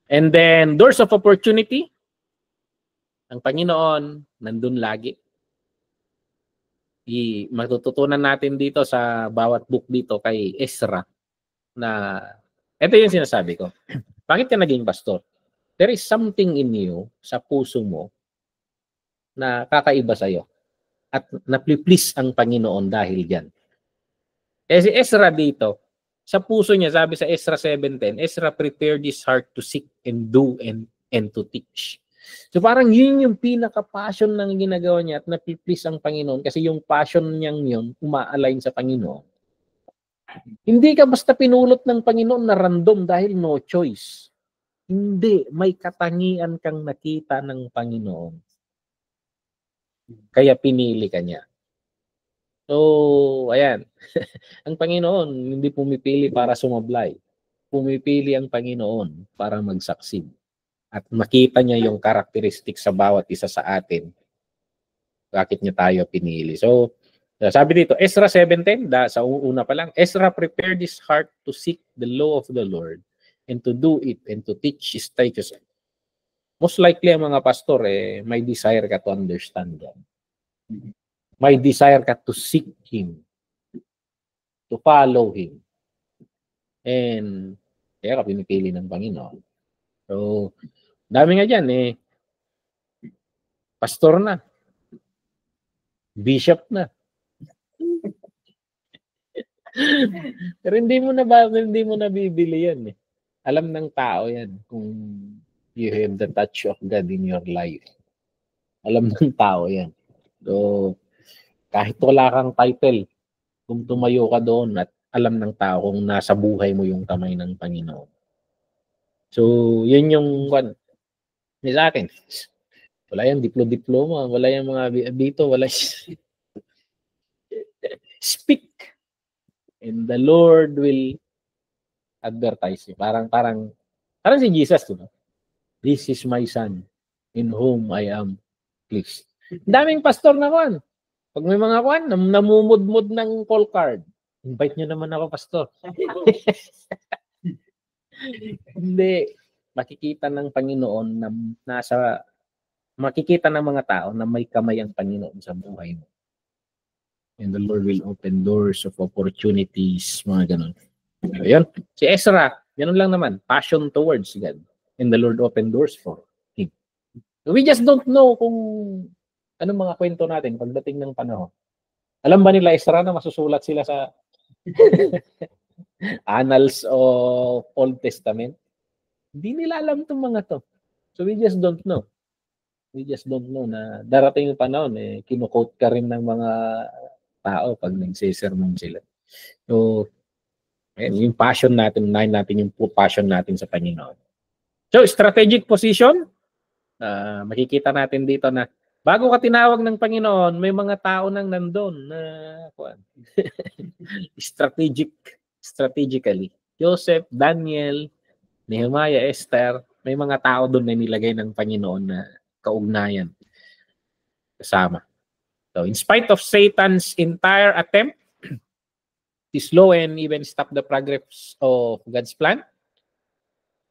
And then, doors of opportunity. Ang Panginoon, nandun lagi. Matututunan natin dito sa bawat book dito kay Ezra na ito yung sinasabi ko. Bakit ka naging pastor? There is something in you, sa puso mo, na kakaiba sa'yo. At napli-please ang Panginoon dahil dyan. Si Ezra dito, sa puso niya, sabi sa Ezra 7:10, Ezra prepared his heart to seek and do and to teach. So parang yun yung pinaka-passion ng ginagawa niya at napli-please ang Panginoon kasi yung passion niyang yun, uma-align sa Panginoon. Hindi ka basta pinulot ng Panginoon na random dahil no choice. Hindi, may katangian kang nakita ng Panginoon. Kaya pinili ka niya. So, ayan. Ang Panginoon hindi pumipili para sumablay. Pumipili ang Panginoon para mag-succeed. At makita niya yung karakteristik sa bawat isa sa atin. Bakit niya tayo pinili. So, sabi dito, Ezra 7:10, sa una pa lang, Ezra prepared his heart to seek the law of the Lord and to do it and to teach his statutes. Most likely ang mga pastor, may desire ka to understand yan. May desire ka to seek Him, to follow Him. And kaya ka pinipili ng Panginoon. So, dami nga dyan pastor na, bishop na. Pero hindi mo na bibili yan Alam ng tao yan kung you have the touch of God in your life. Alam ng tao yan. So, kahit wala kang title, kung tumayo ka doon at alam ng tao kung nasa buhay mo yung kamay ng Panginoon. So, yun yung sa akin. Wala yung diploma, wala yung mga dito, wala speak. And the Lord will advertise you. Parang si Jesus, diba? This is my son in whom I am pleased. Daming pastor na kwan. Pag may mga kwan, namumudmud ng call card. Invite nyo naman ako, pastor. Hindi. Makikita ng Panginoon na makikita ng mga tao na may kamay ang Panginoon sa buhay mo. And the Lord will open doors of opportunities, mga ganun. Ayun. Si Ezra, ganun lang naman. Passion towards God. And the Lord opened doors for him. We just don't know kung anong mga kwento natin pagdating ng panahon. Alam ba nila, Ezra, na masusulat sila sa Annals of Old Testament? Hindi nila alam itong mga to. So we just don't know. We just don't know na darating yung panahon, kinukote ka rin ng mga tao pag nagsisermon sila. So, Ayan, yung passion natin, unahin natin yung passion natin sa Panginoon. So, strategic position, makikita natin dito na bago ka tinawag ng Panginoon, may mga tao nang nandun na strategically. Joseph, Daniel, Nehemiah, Esther, may mga tao doon na nilagay ng Panginoon na kaugnayan kasama. So, in spite of Satan's entire attempt to slow and even stop the progress of God's plan,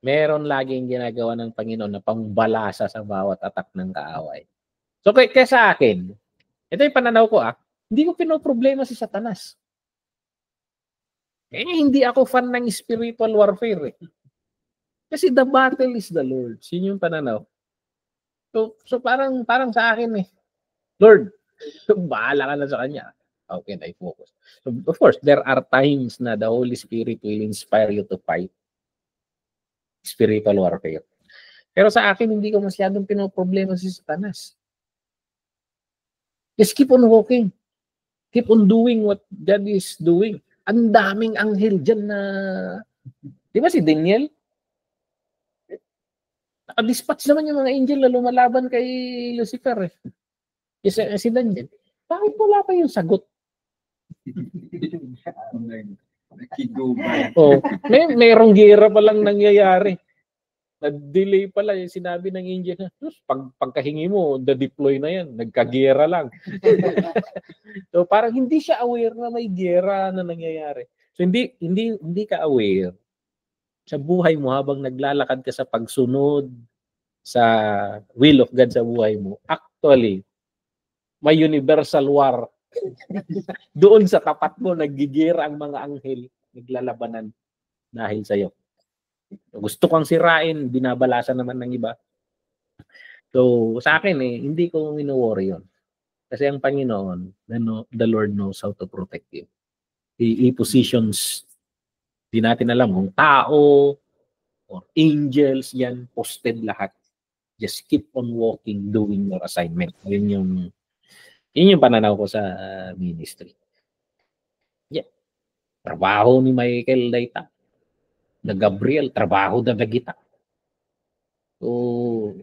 meron laging ginagawa ng Panginoon na pangbalasa sa bawat attack ng kaaway. So, kaya sa akin, ito yung pananaw ko hindi ko pinoproblema si Satanas. Hindi ako fan ng spiritual warfare Kasi the battle is the Lord's. Yun yung pananaw. So parang sa akin Lord, bahala ka na sa Kanya. How can I focus? So, of course, there are times na the Holy Spirit will inspire you to fight spiritual warfare. Pero sa akin, hindi ko masyadong pinoproblema si Satanas. Just keep on walking. Keep on doing what God is doing. Ang daming anghel dyan na... Di ba si Daniel? Nakadispatch naman yung mga angel na lumalaban kay Lucifer Si Daniel. Bakit wala pa yung sagot? Mayroong gera pa lang nangyayari. Nag-delay pala yung sinabi ng angel na pagkahingi mo, the-deploy na yan. Nagkagera lang. So parang hindi siya aware na may gera na nangyayari. So hindi ka aware sa buhay mo habang naglalakad ka sa pagsunod sa will of God sa buhay mo. Actually, may universal war. Doon sa tapat mo, naggigera ang mga anghel, naglalabanan dahil sa iyo. Gusto kong sirain, binabalasan naman ng iba. So, sa akin hindi ko wino-worry yun. Kasi ang Panginoon, the Lord knows how to protect you. He positions, di natin alam kung tao or angels, yan, posted lahat. Just keep on walking, doing your assignment. Yun yung pananaw ko sa ministry. Yeah. Trabaho ni Michael Dayta. Na Gabriel, trabaho na nagita. So,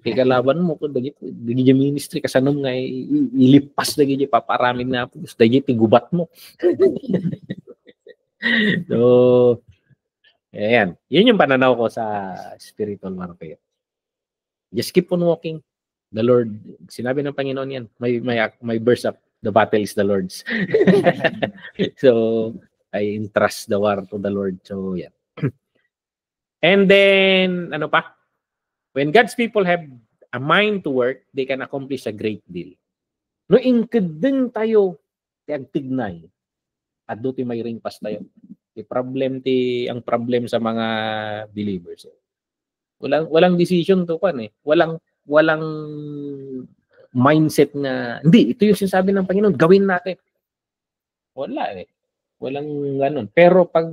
kalaban mo ko dagit ministry kasanom nga ilipas na gid paparamin na po dagit gubat mo. So, ayan. Yun yung pananaw ko sa spiritual warfare. Just keep on walking. The Lord, sinabi ng Panginoon yan, may verse up, the battle is the Lord's. So, I entrust the war to the Lord. So, yeah. And then, ano pa? When God's people have a mind to work, they can accomplish a great deal. No, inkadeng tayo, tiagtignay. At doon may ring pas tayo. Ang problem sa mga believers. Walang decision to kan Walang mindset na, hindi, ito yung sinasabi ng Panginoon, gawin natin. Wala Walang ganun. Pero pag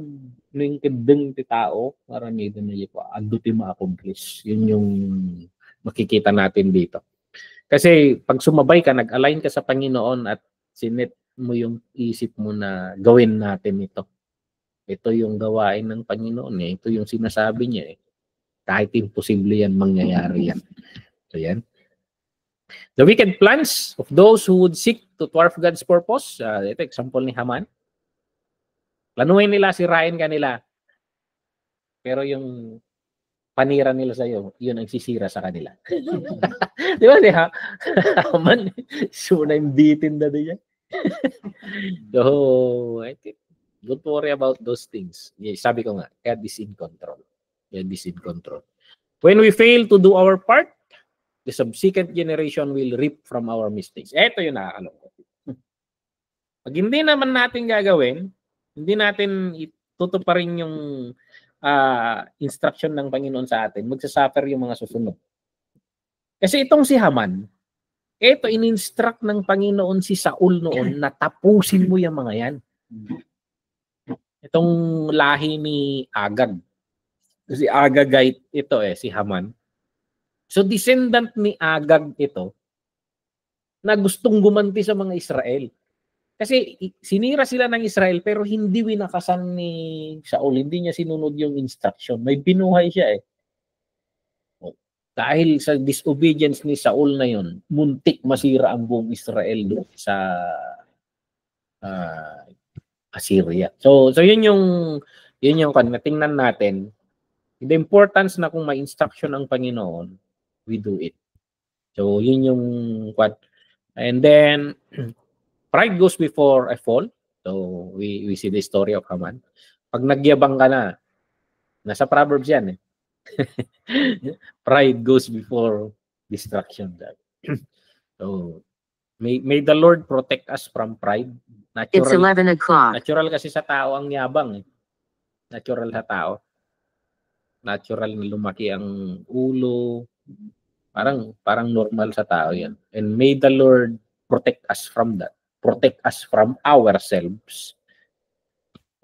ningkadeng ti tao, marami doon na yung aduti ma-accomplish. Yun yung makikita natin dito. Kasi pag sumabay ka, nag-align ka sa Panginoon at sinet mo yung isip mo na gawin natin ito. Ito yung gawain ng Panginoon. Ito yung sinasabi niya. Kahit imposible yan, mangyayari yan. So yan. The wicked plans of those who would seek to thwart God's purpose. Ito example ni Haman. Planuhin nila, sirain ka nila. Pero yung panira nila sa iyo, yun ang sisira sa kanila. Di ba niya? Haman, suna yung bitin na din yan. So, I think, don't worry about those things. Sabi ko nga, God is in control. God is in control. When we fail to do our part, the subsequent generation will reap from our mistakes. Ito yung nakakalungkot. Pag hindi naman natin gagawin, hindi natin itutuparin yung instruction ng Panginoon sa atin, magsasuffer yung mga susunod. Kasi itong si Haman, ito in-instruct ng Panginoon si Saul noon na tapusin mo yung mga yan. Itong lahi ni Agag. Si Agagite ito si Haman. So descendant ni Agag ito na gustong gumanti sa mga Israel. Kasi sinira sila ng Israel pero hindi winakasan ni Saul. Hindi niya sinunod yung instruction. May binuhay siya eh. Dahil sa disobedience ni Saul na yun, muntik masira ang buong Israel doon sa Assyria. So yun yung tingnan natin. The importance na kung may instruction ang Panginoon, we do it. So yun yung what. And then pride goes before a fall. So we see the story of Haman. Pag nagyabang ka na, nasa Proverbs yan eh. Pride goes before destruction. So may the Lord protect us from pride. It's 11 o'clock. Natural kasi sa tao ang yabang eh. Natural sa tao. Natural na lumaki ang ulo. Parang normal sa tao yan. And may the Lord protect us from that. Protect us from ourselves.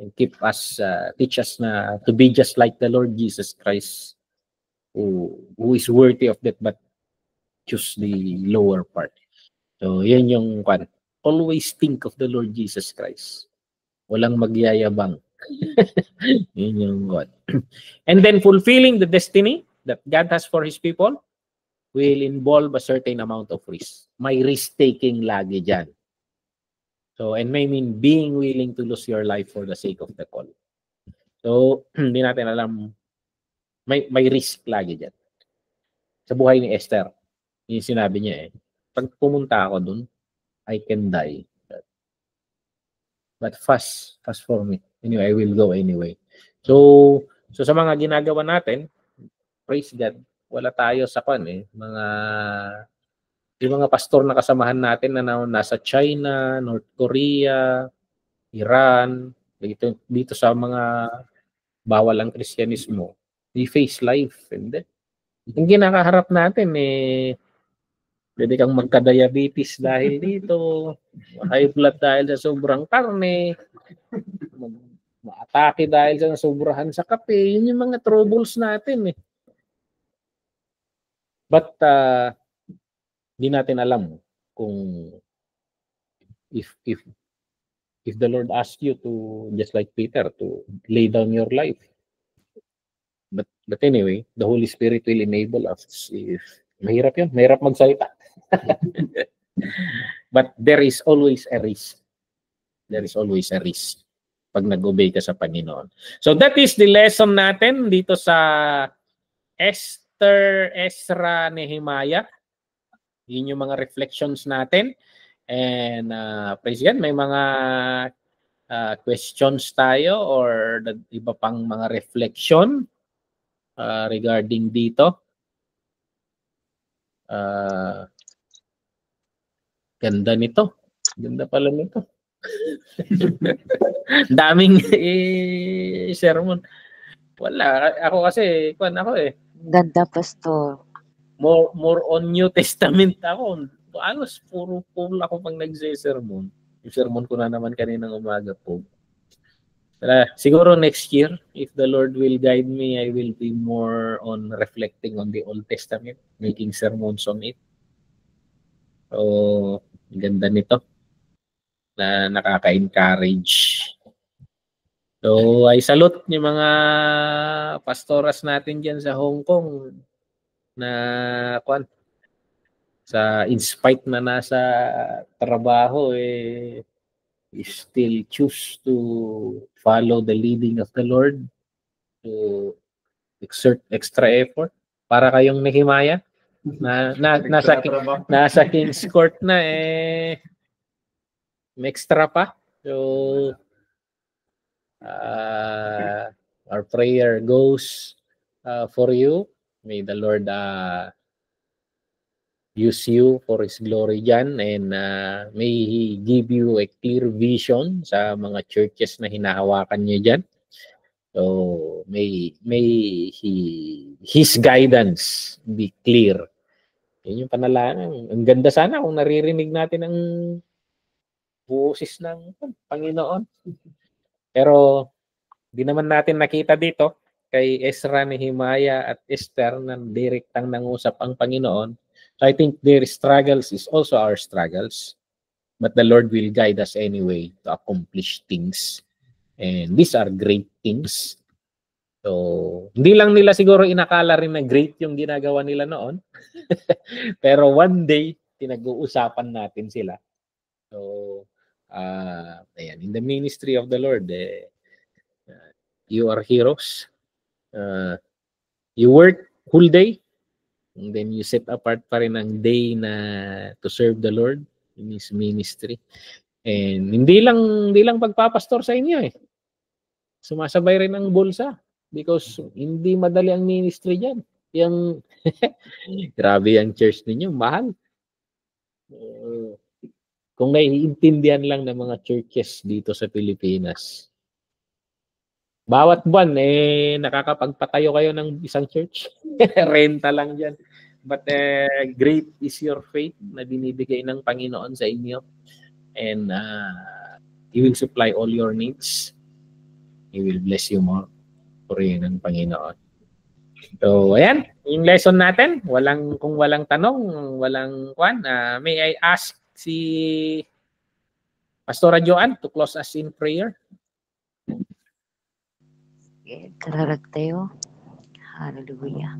And keep us, teach us na to be just like the Lord Jesus Christ, who is worthy of that but choose the lower part. So yan yung always think of the Lord Jesus Christ. Walang magyayabang. Yun yung God. And then fulfilling the destiny that God has for His people will involve a certain amount of risk. May risk-taking lagi dyan. So, and may mean being willing to lose your life for the sake of the call. So, hindi natin alam, may risk lagi dyan. Sa buhay ni Esther, yung sinabi niya eh, pag pumunta ako dun, I can die. But fast for me. Anyway, I will go anyway. So sa mga ginagawa natin, praise God, wala tayo sa yung mga pastor na kasamahan natin na nasa China, North Korea, Iran, dito sa mga bawal ang Kristyanismo. We face life. And then, yung kinakaharap natin pwede kang magka-diabetes dahil dito, high blood dahil sa sobrang karne, ma-atake dahil sa sobrahan sa kape. Yun yung mga troubles natin eh. But di natin alam kung if the Lord asks you to, just like Peter, to lay down your life. But anyway, the Holy Spirit will enable us. If mahirap yun, mahirap magsalita. But there is always a risk. There is always a risk pag nag-obey ka sa Panginoon. So that is the lesson natin dito sa Esther, Ezra, Nehemiah. Yun yung mga reflections natin. And praise God, may mga questions tayo or iba pang mga reflection regarding dito. Ganda nito. Ganda pala nito. Daming sermon. Wala. Ako kasi, Ganda, Pastor. More on New Testament ako. Alos, puro ako pang nagse-sermon. Yung sermon ko na naman kaninang umaga po. Siguro next year, if the Lord will guide me, I will be more on reflecting on the Old Testament, making sermons on it. So, ganda nito na nakaka-encourage. So, I salute yung mga pastoras natin dyan sa Hong Kong na in spite na nasa trabaho still choose to follow the leading of the Lord, to exert extra effort para kayong Nehemiah na nasa King's Court na may extra pa. So our prayer goes for you. May the Lord use you for His glory dyan, and may He give you a clear vision sa mga churches na hinahawakan niyo dyan. So may His guidance be clear. Yun yung panalangin. Ang ganda sana kung naririnig natin ang boses ng Panginoon. Pero di naman natin nakita dito kay Ezra, Nehemiah at Esther na direktang nangusap ang Panginoon. So I think their struggles is also our struggles. But the Lord will guide us anyway to accomplish things. And these are great things. So, hindi lang nila siguro inakala rin na great yung ginagawa nila noon. Pero one day, pinag-uusapan natin sila. So, ayan, in the ministry of the Lord, you are heroes. You work whole day, and then you set apart pa rin ang day na to serve the Lord in His ministry. And hindi lang pagpapastor sa inyo eh. Sumasabay rin ang bulsa because hindi madali ang ministry diyan. Yung grabe ang church ninyo, mahal. Kung naiintindihan lang ng mga churches dito sa Pilipinas, bawat buwan nakakapagpatayo kayo ng isang church. Renta lang diyan. But great is your faith na binibigay ng Panginoon sa inyo. And He will supply all your needs. He will bless you more. Purihin ng Panginoon. So, ayan. Yung lesson natin. Kung walang tanong, walang kwan. May I ask si Pastora Joanne to close us in prayer? Kararagtayo. Hallelujah.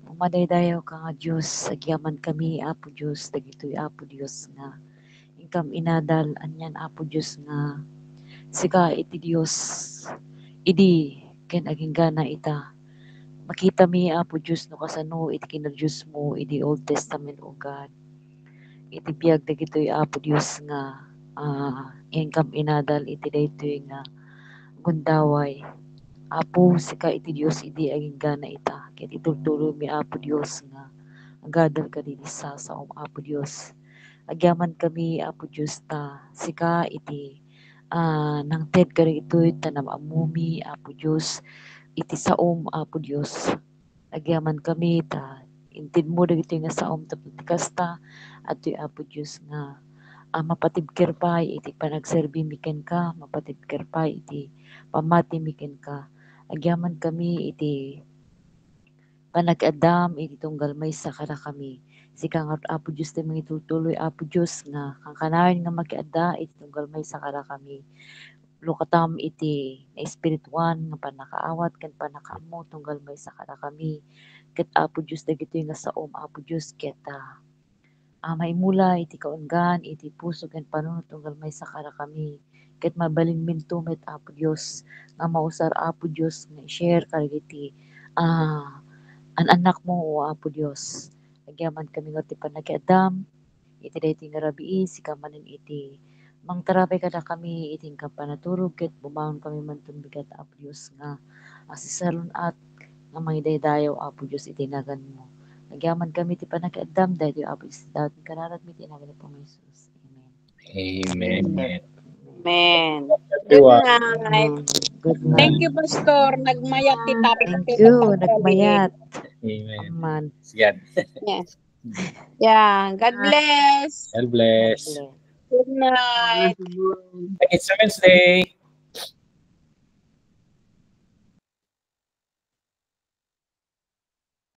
Umadaydayo ka nga Diyos, sagyaman kami, Apo Diyos, dagitoy Apo Diyos nga. Ingkam inadal, anyan Apo Diyos nga. Sika iti Diyos, idi, ken aging gana ita. Makita mi Apo Diyos no kasano, iti kinadiyos mo, iti Old Testament o God. Iti biyag dagitoy Apo Diyos nga, ingkam inadal, iti daytoy nga, gundaway. Apo, sika iti Diyos, iti aging gana ita. Kaya itultulo mi Apo Diyos nga. Agadal ka din isa sa Apo Diyos. Agyaman kami Apo Diyos ta. Sika iti nang ted ka rin ito'y tanam amumi Apo Diyos. Iti saom Apo Diyos. Agyaman kami ta. Intid mo dagito nga saom ta pagtikas ta. At ito'y Apo Diyos nga. Mapatibker pa iti panagserbi miken ka. Mapatibker pa iti pamati miken ka. Agyaman kami iti panag-adam iti tunggal may sakara kami. Sika nga Apo Diyos tayo mga itutuloy Apo Diyos nga kang kanayon nga mag-ada iti tunggal may sakara kami. Lukatam iti na espirituan nga panakaawat kan panakaamo tunggal may sakara kami. Ket Apo Diyos dagito nga saom Apo Diyos ket maimula iti kaunggan iti puso ken panunot tunggal may sakara kami. Ket mabalin mintumet Apo Diyos nga mausar Apo Diyos nga share karigiti an anak mo o Apo Diyos. Agyaman kami nga ti panag-adam iti dayti nga rabii sika manen iti mangtarapay kada kami iti kapanaturog ket bumangon kami man tumbigat Apo Diyos nga asisalon at nga mangidaydayaw Apo Diyos iti nagan mo. Agyaman kami ti panag-adam daytoy Apo Diyos dapat kararat mi ti nagan po Jesus. Amen. Amen. Amen. Good night. Good night. Thank you, Pastor. Nagmayat kita. Thank you. Nagmayat. Amen. Amen. Yan. Yes. Yeah. God bless. God bless. Good night. It's Wednesday.